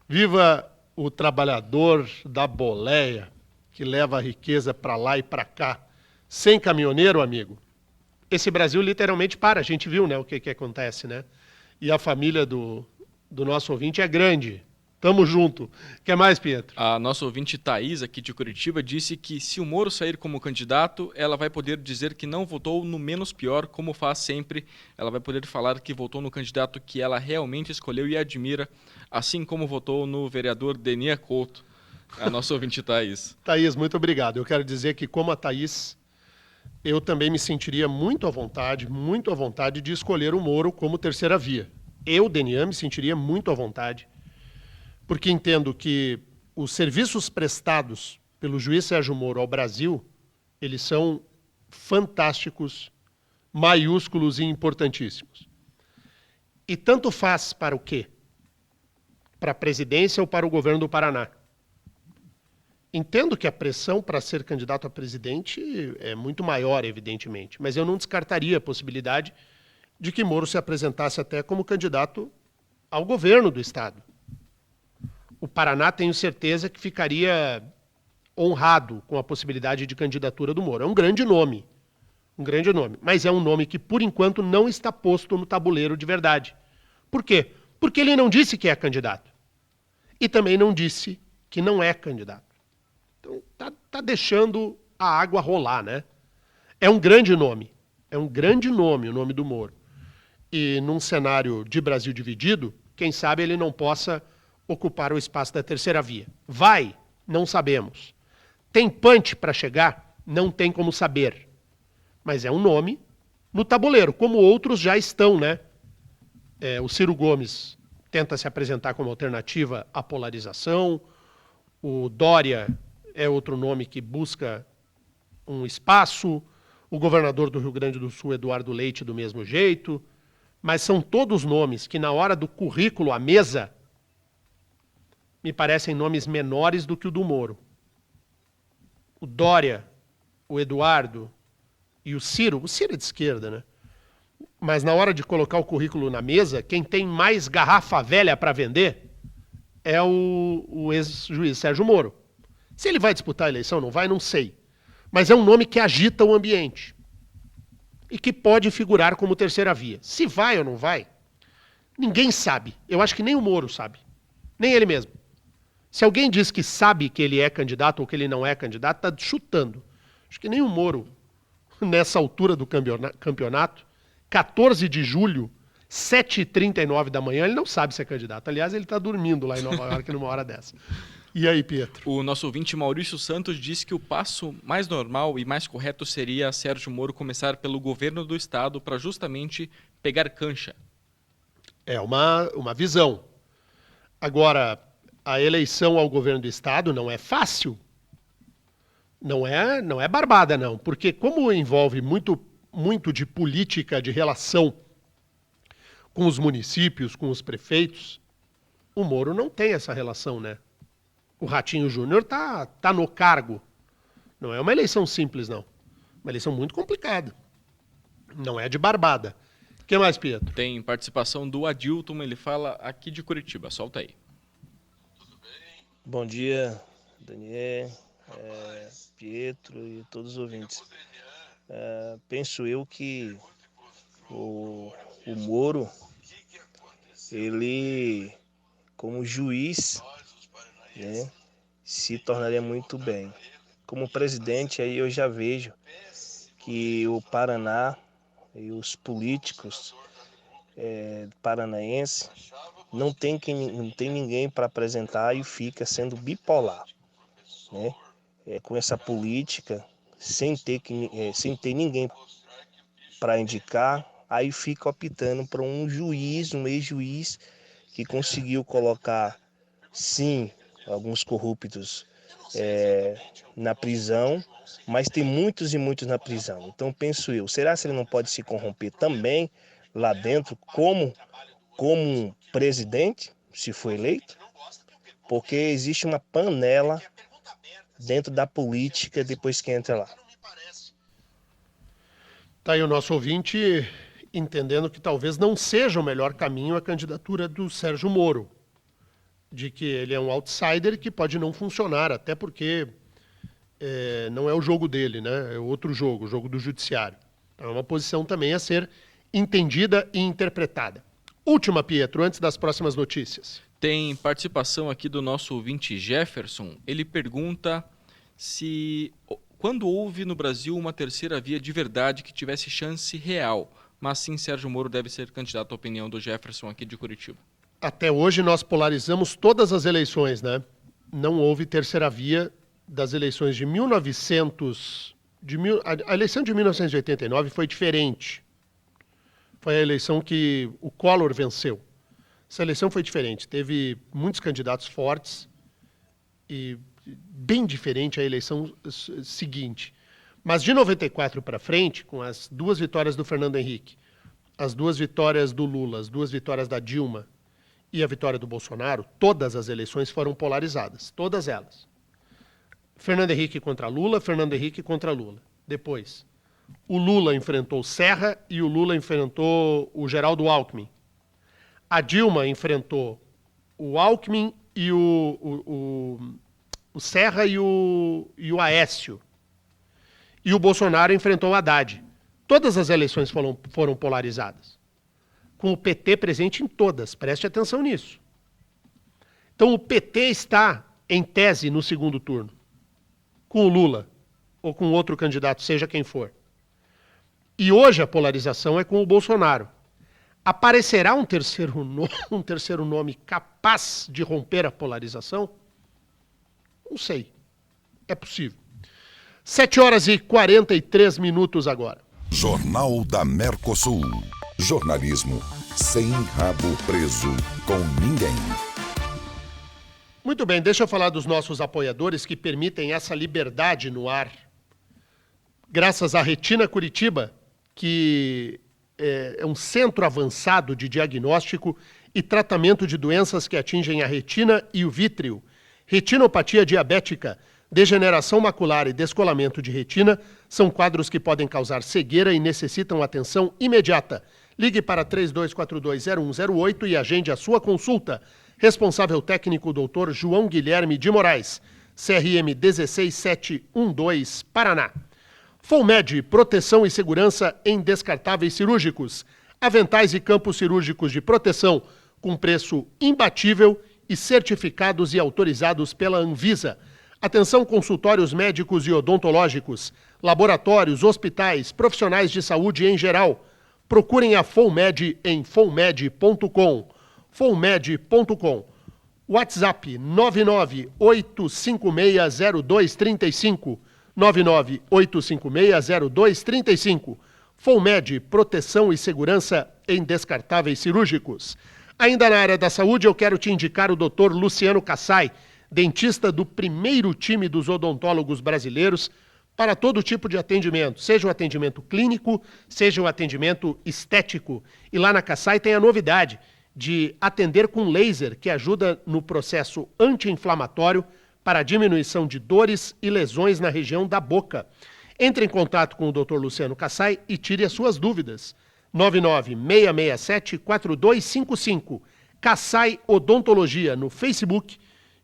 Viva o trabalhador da boleia que leva a riqueza pra lá e pra cá. Sem caminhoneiro, amigo, esse Brasil literalmente para. A gente viu, né, o que acontece, né? E a família do nosso ouvinte é grande. Tamo junto. Quer mais, Pietro? A nossa ouvinte Thaís, aqui de Curitiba, disse que se o Moro sair como candidato, ela vai poder dizer que não votou no menos pior, como faz sempre. Ela vai poder falar que votou no candidato que ela realmente escolheu e admira, assim como votou no vereador Denian Couto. A nossa ouvinte Thaís. Thaís, muito obrigado. Eu quero dizer que, como a Thaís, eu também me sentiria muito à vontade de escolher o Moro como terceira via. Eu, Denian, me sentiria muito à vontade, porque entendo que os serviços prestados pelo juiz Sérgio Moro ao Brasil, eles são fantásticos, maiúsculos e importantíssimos. E tanto faz para o quê? Para a presidência ou para o governo do Paraná. Entendo que a pressão para ser candidato a presidente é muito maior, evidentemente, mas eu não descartaria a possibilidade de que Moro se apresentasse até como candidato ao governo do Estado. O Paraná, tenho certeza, que ficaria honrado com a possibilidade de candidatura do Moro. É um grande nome, mas é um nome que, por enquanto, não está posto no tabuleiro de verdade. Por quê? Porque ele não disse que é candidato. E também não disse que não é candidato. Então, tá deixando a água rolar, né? É um grande nome o nome do Moro. E num cenário de Brasil dividido, quem sabe ele não possa ocupar o espaço da terceira via. Vai? Não sabemos. Tem punch para chegar? Não tem como saber. Mas é um nome no tabuleiro, como outros já estão, né? O Ciro Gomes tenta se apresentar como alternativa à polarização. O Dória é outro nome que busca um espaço. O governador do Rio Grande do Sul, Eduardo Leite, do mesmo jeito. Mas são todos nomes que, na hora do currículo à mesa, me parecem nomes menores do que o do Moro. O Dória, o Eduardo e o Ciro é de esquerda, né? Mas na hora de colocar o currículo na mesa, quem tem mais garrafa velha para vender é o ex-juiz Sérgio Moro. Se ele vai disputar a eleição, não vai, não sei. Mas é um nome que agita o ambiente e que pode figurar como terceira via. Se vai ou não vai, ninguém sabe. Eu acho que nem o Moro sabe, nem ele mesmo. Se alguém diz que sabe que ele é candidato ou que ele não é candidato, está chutando. Acho que nem o Moro, nessa altura do campeonato, 14 de julho, 7h39 da manhã, ele não sabe se é candidato. Aliás, ele está dormindo lá em Nova York numa hora dessa. E aí, Pietro? O nosso ouvinte Maurício Santos disse que o passo mais normal e mais correto seria Sérgio Moro começar pelo governo do Estado para justamente pegar cancha. É uma visão. Agora, a eleição ao governo do Estado não é fácil. Não é barbada, não. Porque como envolve muito de política, de relação com os municípios, com os prefeitos, o Moro não tem essa relação, né? O Ratinho Júnior tá no cargo. Não é uma eleição simples, não. Uma eleição muito complicada. Não é de barbada. O que mais, Pietro? Tem participação do Adilton, ele fala aqui de Curitiba. Solta aí. Bom dia, Daniel, Pietro. Pietro e todos os ouvintes. Penso eu que o Moro, ele, como juiz, né, se tornaria muito bem. Como presidente, aí eu já vejo que o Paraná e os políticos paranaenses não tem ninguém para apresentar e fica sendo bipolar, né? Com essa política, sem ter ninguém para indicar, aí fica optando por um juiz, um ex-juiz, que conseguiu colocar, sim, alguns corruptos na prisão, mas tem muitos e muitos na prisão. Então penso eu, será que ele não pode se corromper também lá dentro como um presidente, se for eleito? Porque existe uma panela dentro da política depois que entra lá. Tá aí o nosso ouvinte entendendo que talvez não seja o melhor caminho a candidatura do Sérgio Moro. De que ele é um outsider que pode não funcionar, até porque não é o jogo dele, né? É outro jogo, o jogo do judiciário. Então é uma posição também a ser entendida e interpretada. Última, Pietro, antes das próximas notícias. Tem participação aqui do nosso ouvinte Jefferson. Ele pergunta se quando houve no Brasil uma terceira via de verdade que tivesse chance real, mas sim Sérgio Moro deve ser candidato, à opinião do Jefferson aqui de Curitiba. Até hoje nós polarizamos todas as eleições, né? Não houve terceira via das eleições de 1900... A eleição de 1989 foi diferente. Foi a eleição que o Collor venceu. Essa eleição foi diferente. Teve muitos candidatos fortes e bem diferente a eleição seguinte. Mas de 94 para frente, com as duas vitórias do Fernando Henrique, as duas vitórias do Lula, as duas vitórias da Dilma e a vitória do Bolsonaro, todas as eleições foram polarizadas, todas elas. Fernando Henrique contra Lula, Fernando Henrique contra Lula. Depois, o Lula enfrentou Serra e o Lula enfrentou o Geraldo Alckmin. A Dilma enfrentou o Alckmin e o Serra e o Aécio. E o Bolsonaro enfrentou o Haddad. Todas as eleições foram polarizadas. Com o PT presente em todas. Preste atenção nisso. Então o PT está, em tese, no segundo turno. Com o Lula. Ou com outro candidato, seja quem for. E hoje a polarização é com o Bolsonaro. Aparecerá um terceiro nome capaz de romper a polarização? Não sei. É possível. 7h43 agora. Jornal da Mercosul. Jornalismo sem rabo preso com ninguém. Muito bem, deixa eu falar dos nossos apoiadores que permitem essa liberdade no ar. Graças à Retina Curitiba, que é um centro avançado de diagnóstico e tratamento de doenças que atingem a retina e o vítreo, retinopatia diabética, degeneração macular e descolamento de retina são quadros que podem causar cegueira e necessitam atenção imediata. Ligue para 32420108 e agende a sua consulta. Responsável técnico, Dr. João Guilherme de Moraes, CRM 16712, Paraná. Folmed, proteção e segurança em descartáveis cirúrgicos. Aventais e campos cirúrgicos de proteção com preço imbatível e certificados e autorizados pela Anvisa. Atenção, consultórios médicos e odontológicos, laboratórios, hospitais, profissionais de saúde em geral. Procurem a Folmed em folmed.com. Folmed.com. WhatsApp 998560235. 998560235. Folmed, proteção e segurança em descartáveis cirúrgicos. Ainda na área da saúde, eu quero te indicar o Dr. Luciano Kassai, dentista do primeiro time dos odontólogos brasileiros, para todo tipo de atendimento, seja o atendimento clínico, seja o atendimento estético. E lá na Kassai tem a novidade de atender com laser, que ajuda no processo anti-inflamatório para a diminuição de dores e lesões na região da boca. Entre em contato com o Dr. Luciano Kassai e tire as suas dúvidas. 99667-4255. Kassai Odontologia no Facebook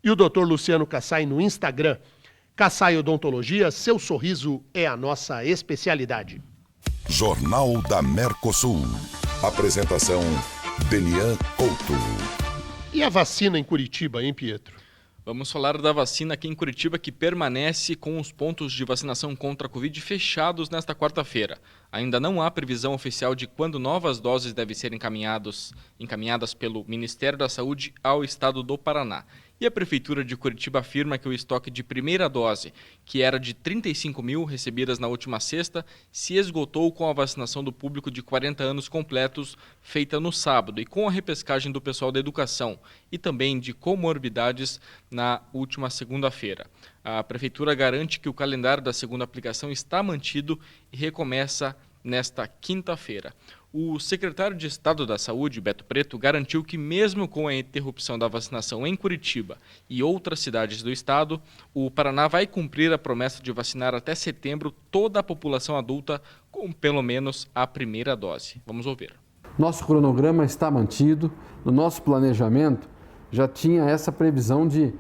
e o Dr. Luciano Kassai no Instagram. Kassai Odontologia, seu sorriso é a nossa especialidade. Jornal da Mercosul. Apresentação, Denian Couto. E a vacina em Curitiba, hein, Pietro? Vamos falar da vacina aqui em Curitiba, que permanece com os pontos de vacinação contra a Covid fechados nesta quarta-feira. Ainda não há previsão oficial de quando novas doses devem ser encaminhadas pelo Ministério da Saúde ao estado do Paraná. E a Prefeitura de Curitiba afirma que o estoque de primeira dose, que era de 35 mil recebidas na última sexta, se esgotou com a vacinação do público de 40 anos completos, feita no sábado, e com a repescagem do pessoal da educação e também de comorbidades na última segunda-feira. A Prefeitura garante que o calendário da segunda aplicação está mantido e recomeça nesta quinta-feira. O secretário de Estado da Saúde, Beto Preto, garantiu que mesmo com a interrupção da vacinação em Curitiba e outras cidades do estado, o Paraná vai cumprir a promessa de vacinar até setembro toda a população adulta com pelo menos a primeira dose. Vamos ouvir. Nosso cronograma está mantido, no nosso planejamento já tinha essa previsão de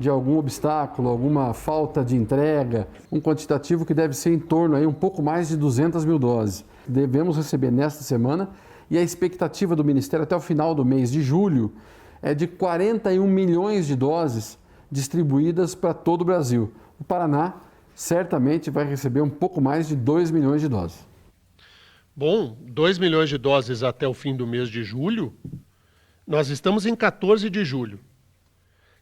algum obstáculo, alguma falta de entrega, um quantitativo que deve ser em torno aí um pouco mais de 200 mil doses. Devemos receber nesta semana e a expectativa do Ministério até o final do mês de julho é de 41 milhões de doses distribuídas para todo o Brasil. O Paraná certamente vai receber um pouco mais de 2 milhões de doses. Bom, 2 milhões de doses até o fim do mês de julho. Nós estamos em 14 de julho.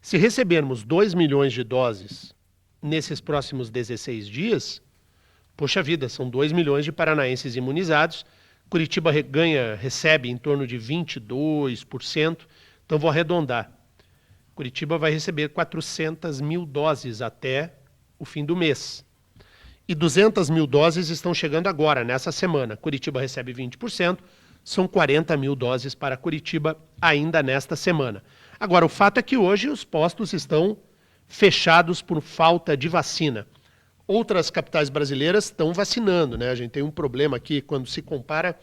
Se recebermos 2 milhões de doses nesses próximos 16 dias, poxa vida, são 2 milhões de paranaenses imunizados. Curitiba recebe em torno de 22%, então vou arredondar. Curitiba vai receber 400 mil doses até o fim do mês. E 200 mil doses estão chegando agora, nessa semana. Curitiba recebe 20%, são 40 mil doses para Curitiba ainda nesta semana. Agora, o fato é que hoje os postos estão fechados por falta de vacina. Outras capitais brasileiras estão vacinando, né? A gente tem um problema aqui, quando se compara,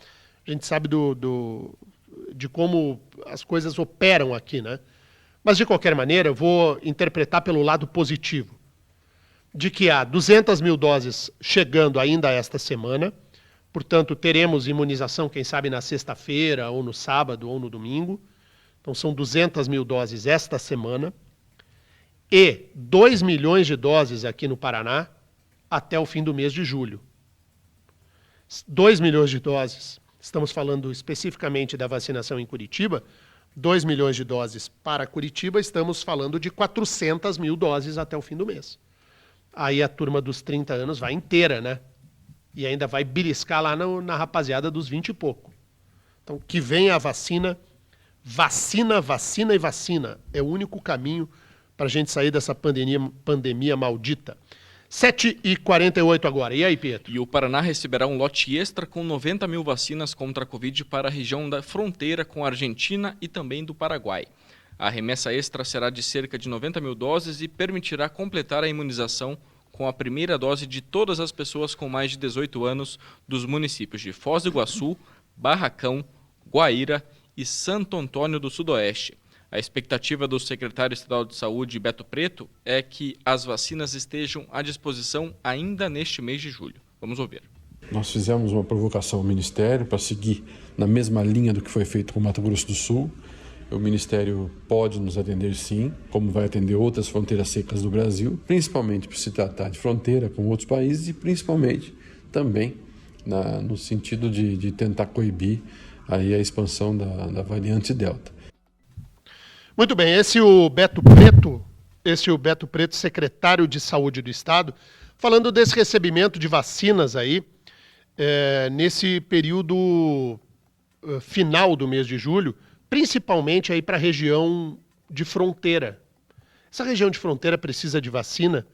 a gente sabe de como as coisas operam aqui, né? Mas, de qualquer maneira, eu vou interpretar pelo lado positivo, de que há 200 mil doses chegando ainda esta semana, portanto, teremos imunização, quem sabe, na sexta-feira, ou no sábado, ou no domingo. Então, são 200 mil doses esta semana e 2 milhões de doses aqui no Paraná até o fim do mês de julho. 2 milhões de doses, estamos falando especificamente da vacinação em Curitiba, 2 milhões de doses para Curitiba, estamos falando de 400 mil doses até o fim do mês. Aí a turma dos 30 anos vai inteira, né? E ainda vai beliscar lá na rapaziada dos 20 e pouco. Então, que venha a vacina. Vacina, vacina e vacina. É o único caminho para a gente sair dessa pandemia maldita. 7h48 agora. E aí, Pietro? E o Paraná receberá um lote extra com 90 mil vacinas contra a Covid para a região da fronteira com a Argentina e também do Paraguai. A remessa extra será de cerca de 90 mil doses e permitirá completar a imunização com a primeira dose de todas as pessoas com mais de 18 anos dos municípios de Foz do Iguaçu, Barracão, Guaíra e Santo Antônio do Sudoeste. A expectativa do secretário estadual de Saúde, Beto Preto, é que as vacinas estejam à disposição ainda neste mês de julho. Vamos ouvir. Nós fizemos uma provocação ao Ministério para seguir na mesma linha do que foi feito com o Mato Grosso do Sul. O Ministério pode nos atender sim, como vai atender outras fronteiras secas do Brasil, principalmente por se tratar de fronteira com outros países e principalmente também no sentido de tentar coibir aí a expansão da variante Delta. Muito bem, esse é o Beto Preto, secretário de Saúde do Estado, falando desse recebimento de vacinas aí, nesse período final do mês de julho, principalmente aí para a região de fronteira. Essa região de fronteira precisa de vacina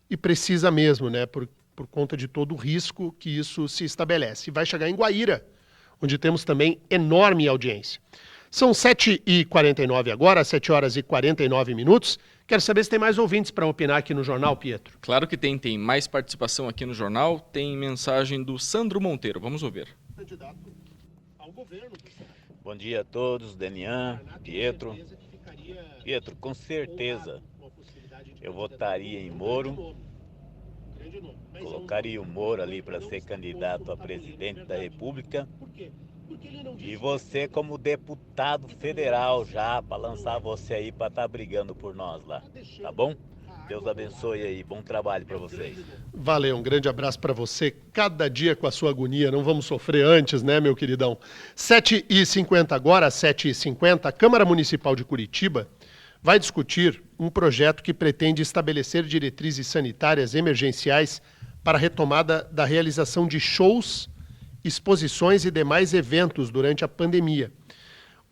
e precisa mesmo, né, por conta de todo o risco que isso se estabelece. E vai chegar em Guaíra, onde temos também enorme audiência. São 7h49 agora, 7h49. Quero saber se tem mais ouvintes para opinar aqui no Jornal, Pietro. Claro que tem mais participação aqui no Jornal. Tem mensagem do Sandro Monteiro. Vamos ouvir. Candidato ao governo. Bom dia a todos, Denian, Pietro. Pietro, com certeza, eu votaria em Moro, colocaria o Moro ali para ser candidato a presidente da República. E você como deputado federal já, para lançar você aí para estar brigando por nós lá, tá bom? Deus abençoe aí, bom trabalho para vocês. Valeu, um grande abraço para você. Cada dia com a sua agonia, não vamos sofrer antes, né, meu queridão? 7h50 agora, 7h50, a Câmara Municipal de Curitiba vai discutir um projeto que pretende estabelecer diretrizes sanitárias emergenciais para a retomada da realização de shows, exposições e demais eventos durante a pandemia.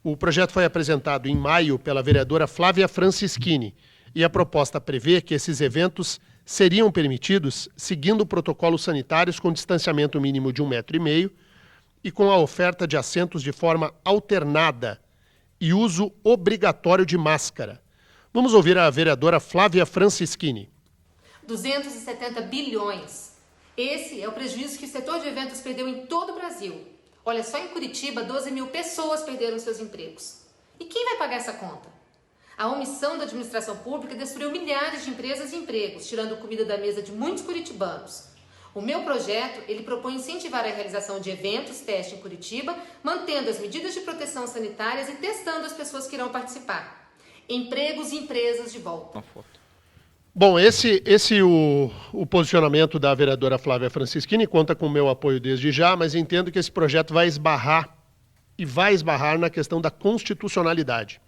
O projeto foi apresentado em maio pela vereadora Flávia Francischini e a proposta prevê que esses eventos seriam permitidos seguindo protocolos sanitários com distanciamento mínimo de 1,5 m e com a oferta de assentos de forma alternada e uso obrigatório de máscara. Vamos ouvir a vereadora Flávia Francischini. 270 bilhões. Esse é o prejuízo que o setor de eventos perdeu em todo o Brasil. Olha, só em Curitiba, 12 mil pessoas perderam seus empregos. E quem vai pagar essa conta? A omissão da administração pública destruiu milhares de empresas e empregos, tirando comida da mesa de muitos curitibanos. O meu projeto, ele propõe incentivar a realização de eventos teste em Curitiba, mantendo as medidas de proteção sanitárias e testando as pessoas que irão participar. Empregos e empresas de volta. Bom, o posicionamento da vereadora Flávia Francischini conta com o meu apoio desde já, mas entendo que esse projeto vai esbarrar na questão da constitucionalidade.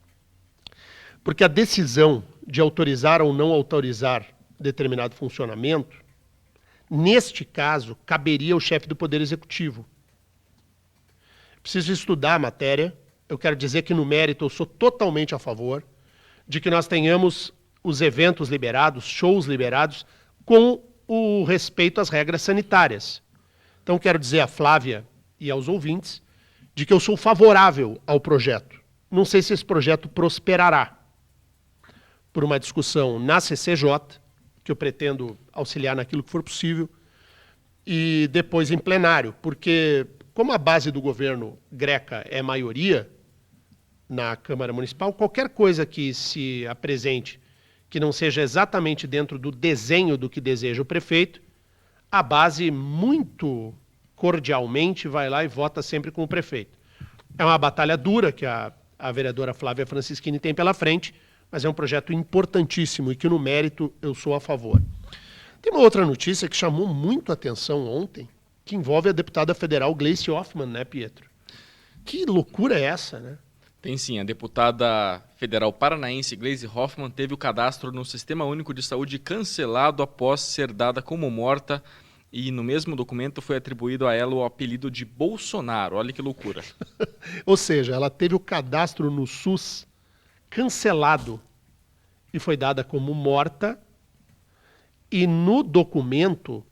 Porque a decisão de autorizar ou não autorizar determinado funcionamento, neste caso, caberia ao chefe do Poder Executivo. Preciso estudar a matéria. Eu quero dizer que, no mérito, eu sou totalmente a favor de que nós tenhamos os eventos liberados, shows liberados, com o respeito às regras sanitárias. Então, quero dizer à Flávia e aos ouvintes de que eu sou favorável ao projeto. Não sei se esse projeto prosperará por uma discussão na CCJ, que eu pretendo auxiliar naquilo que for possível, e depois em plenário, porque como a base do governo greca é maioria na Câmara Municipal, qualquer coisa que se apresente que não seja exatamente dentro do desenho do que deseja o prefeito, a base muito cordialmente vai lá e vota sempre com o prefeito. É uma batalha dura que a vereadora Flávia Francischini tem pela frente, mas é um projeto importantíssimo e que, no mérito, eu sou a favor. Tem uma outra notícia que chamou muito a atenção ontem, que envolve a deputada federal Gleice Hoffmann, né, Pietro? Que loucura é essa, né? Tem sim, a deputada federal paranaense Gleice Hoffmann teve o cadastro no Sistema Único de Saúde cancelado após ser dada como morta e no mesmo documento foi atribuído a ela o apelido de Bolsonaro. Olha que loucura. Ou seja, ela teve o cadastro no SUS cancelado e foi dada como morta e no documento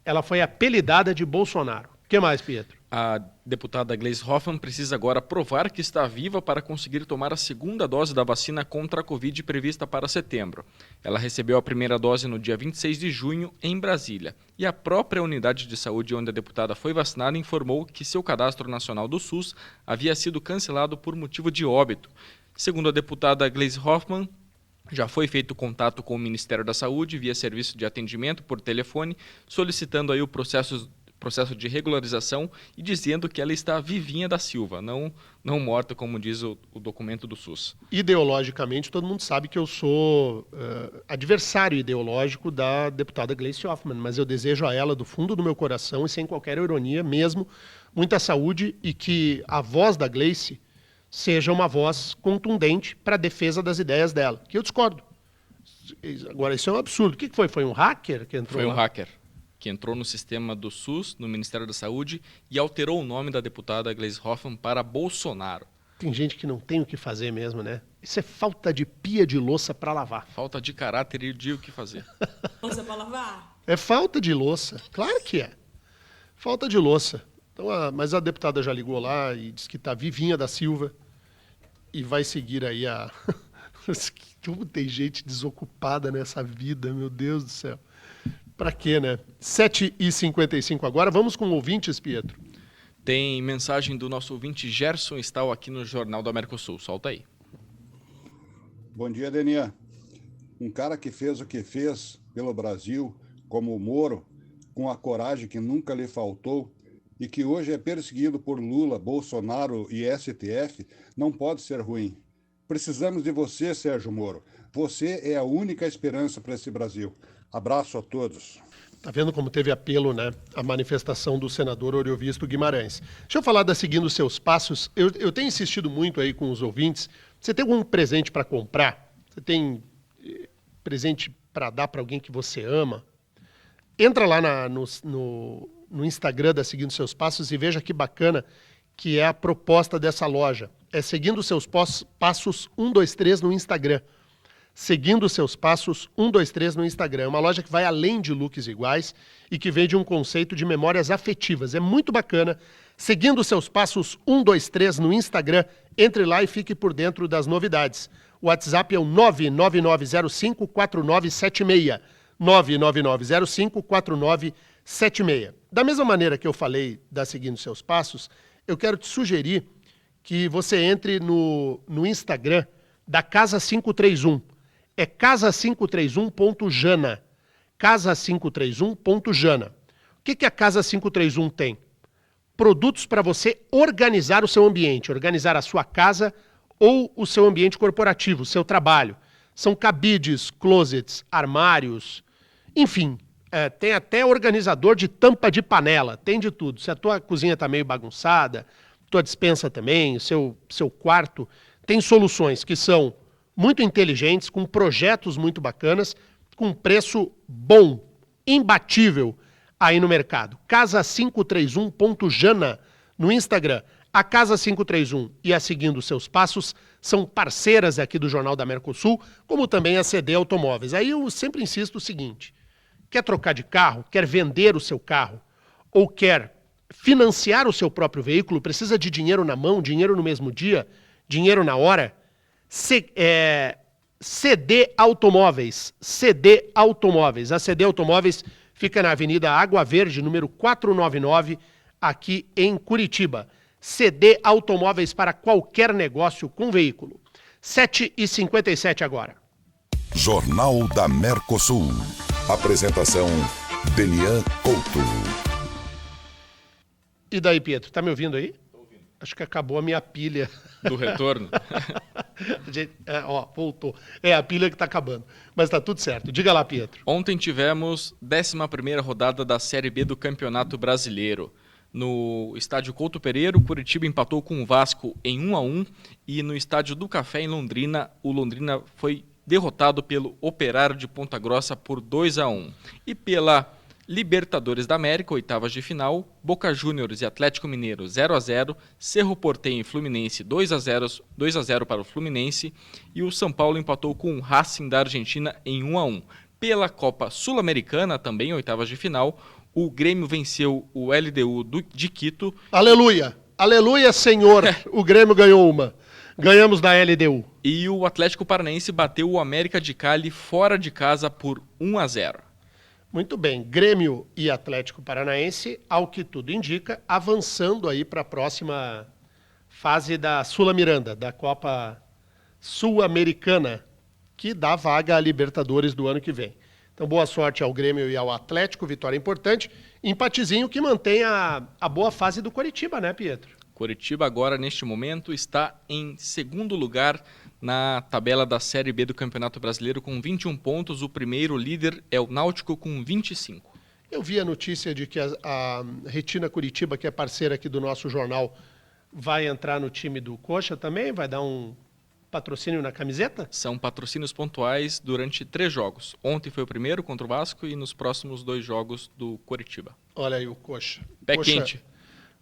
ela foi apelidada de Bolsonaro. O que mais, Pietro? A deputada Gleice Hoffmann precisa agora provar que está viva para conseguir tomar a segunda dose da vacina contra a Covid prevista para setembro. Ela recebeu a primeira dose no dia 26 de junho em Brasília. E a própria unidade de saúde onde a deputada foi vacinada informou que seu cadastro nacional do SUS havia sido cancelado por motivo de óbito. Segundo a deputada Gleice Hoffmann, já foi feito contato com o Ministério da Saúde via serviço de atendimento por telefone, solicitando aí o processo de regularização e dizendo que ela está vivinha da Silva, não morta, como diz o documento do SUS. Ideologicamente, todo mundo sabe que eu sou adversário ideológico da deputada Gleice Hoffmann, mas eu desejo a ela, do fundo do meu coração e sem qualquer ironia mesmo, muita saúde e que a voz da Gleice seja uma voz contundente para a defesa das ideias dela, que eu discordo. Agora, isso é um absurdo. O que foi? Foi um hacker que entrou lá? Foi um hacker que entrou no sistema do SUS, no Ministério da Saúde, e alterou o nome da deputada Gleice Hoffmann para Bolsonaro. Tem gente que não tem o que fazer mesmo, né? Isso é falta de pia de louça para lavar. Falta de caráter e de o que fazer. Louça para lavar? É falta de louça, claro que é. Falta de louça. Então, mas a deputada já ligou lá e disse que está vivinha da Silva e vai seguir aí a... Como tem gente desocupada nessa vida, meu Deus do céu. Pra quê, né? 7h55 agora. Vamos com ouvintes, Pietro. Tem mensagem do nosso ouvinte Gerson Stahl aqui no Jornal do Mercosul. Solta aí. Bom dia, Denian. Um cara que fez o que fez pelo Brasil, como o Moro, com a coragem que nunca lhe faltou, e que hoje é perseguido por Lula, Bolsonaro e STF, não pode ser ruim. Precisamos de você, Sérgio Moro. Você é a única esperança para esse Brasil. Abraço a todos. Tá vendo como teve apelo, né? A manifestação do senador Oriovisto Guimarães. Deixa eu falar da Seguindo Seus Passos. Eu tenho insistido muito aí com os ouvintes. Você tem algum presente para comprar? Você tem presente para dar para alguém que você ama? Entra lá no Instagram da Seguindo Seus Passos e veja que bacana que é a proposta dessa loja. É Seguindo Seus Passos 123 no Instagram. Seguindo Seus Passos 123 no Instagram. É uma loja que vai além de looks iguais e que vende um conceito de memórias afetivas. É muito bacana. Seguindo Seus Passos 123 no Instagram. Entre lá e fique por dentro das novidades. O WhatsApp é o 999054976. 999054976. Da mesma maneira que eu falei da Seguindo Seus Passos, eu quero te sugerir que você entre no Instagram da Casa 531. É casa531.jana. Casa531.jana. O que a Casa 531 tem? Produtos para você organizar o seu ambiente, organizar a sua casa ou o seu ambiente corporativo, o seu trabalho. São cabides, closets, armários, enfim, tem até organizador de tampa de panela, tem de tudo. Se a tua cozinha está meio bagunçada, tua despensa também, o seu quarto, tem soluções que são muito inteligentes, com projetos muito bacanas, com preço bom, imbatível aí no mercado. Casa531.jana no Instagram. A Casa 531 e a Seguindo Seus Passos são parceiras aqui do Jornal da Mercosul, como também a CD Automóveis. Aí eu sempre insisto o seguinte, quer trocar de carro, quer vender o seu carro, ou quer financiar o seu próprio veículo, precisa de dinheiro na mão, dinheiro no mesmo dia, dinheiro na hora, CD Automóveis. CD Automóveis. A CD Automóveis fica na Avenida Água Verde, número 499, aqui em Curitiba. CD Automóveis para qualquer negócio com veículo. 7h57 agora. Jornal da Mercosul. Apresentação, Denian Couto. E daí, Pietro? Tá me ouvindo aí? Tô ouvindo. Acho que acabou a minha pilha. Do retorno? Voltou. É a pilha que tá acabando. Mas tá tudo certo. Diga lá, Pietro. Ontem tivemos 11ª rodada da Série B do Campeonato Brasileiro. No estádio Couto Pereira, o Curitiba empatou com o Vasco em 1-1 e no estádio do Café, em Londrina, o Londrina foi derrotado pelo Operário de Ponta Grossa por 2-1. E pela Libertadores da América, oitavas de final, Boca Juniors e Atlético Mineiro 0-0, Cerro Porteño e Fluminense 2-0 para o Fluminense e o São Paulo empatou com o Racing da Argentina em 1-1. Pela Copa Sul-Americana, também oitavas de final, o Grêmio venceu o LDU de Quito. Aleluia! Aleluia, Senhor! O Grêmio ganhou uma. Ganhamos da LDU. E o Atlético Paranaense bateu o América de Cali fora de casa por 1-0. Muito bem. Grêmio e Atlético Paranaense, ao que tudo indica, avançando aí para a próxima fase da Sula Miranda, da Copa Sul-Americana, que dá vaga à Libertadores do ano que vem. Então, boa sorte ao Grêmio e ao Atlético, vitória importante. Empatezinho que mantém a boa fase do Coritiba, né, Pietro? Coritiba agora, neste momento, está em segundo lugar na tabela da Série B do Campeonato Brasileiro com 21 pontos. O primeiro líder é o Náutico com 25. Eu vi a notícia de que a Retina Curitiba, que é parceira aqui do nosso jornal, vai entrar no time do Coxa também? Vai dar um patrocínio na camiseta? São patrocínios pontuais durante 3 jogos. Ontem foi o primeiro contra o Vasco e nos próximos 2 jogos do Coritiba. Olha aí o Coxa. Pé quente.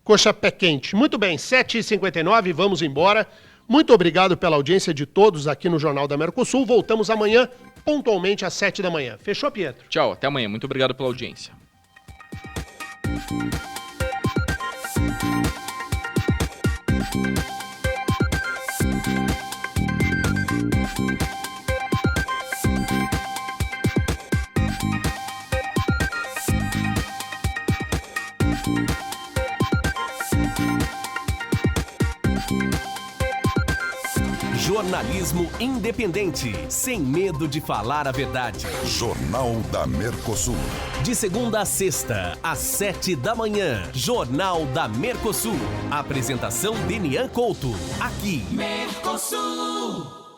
Coxa pé quente. Muito bem, 7h59, vamos embora. Muito obrigado pela audiência de todos aqui no Jornal da Mercosul. Voltamos amanhã, pontualmente às 7 da manhã. Fechou, Pietro? Tchau, até amanhã. Muito obrigado pela audiência. Jornalismo independente, sem medo de falar a verdade. Jornal da Mercosul. De segunda a sexta, às 7 da manhã. Jornal da Mercosul. Apresentação Denian Couto. Aqui. Mercosul.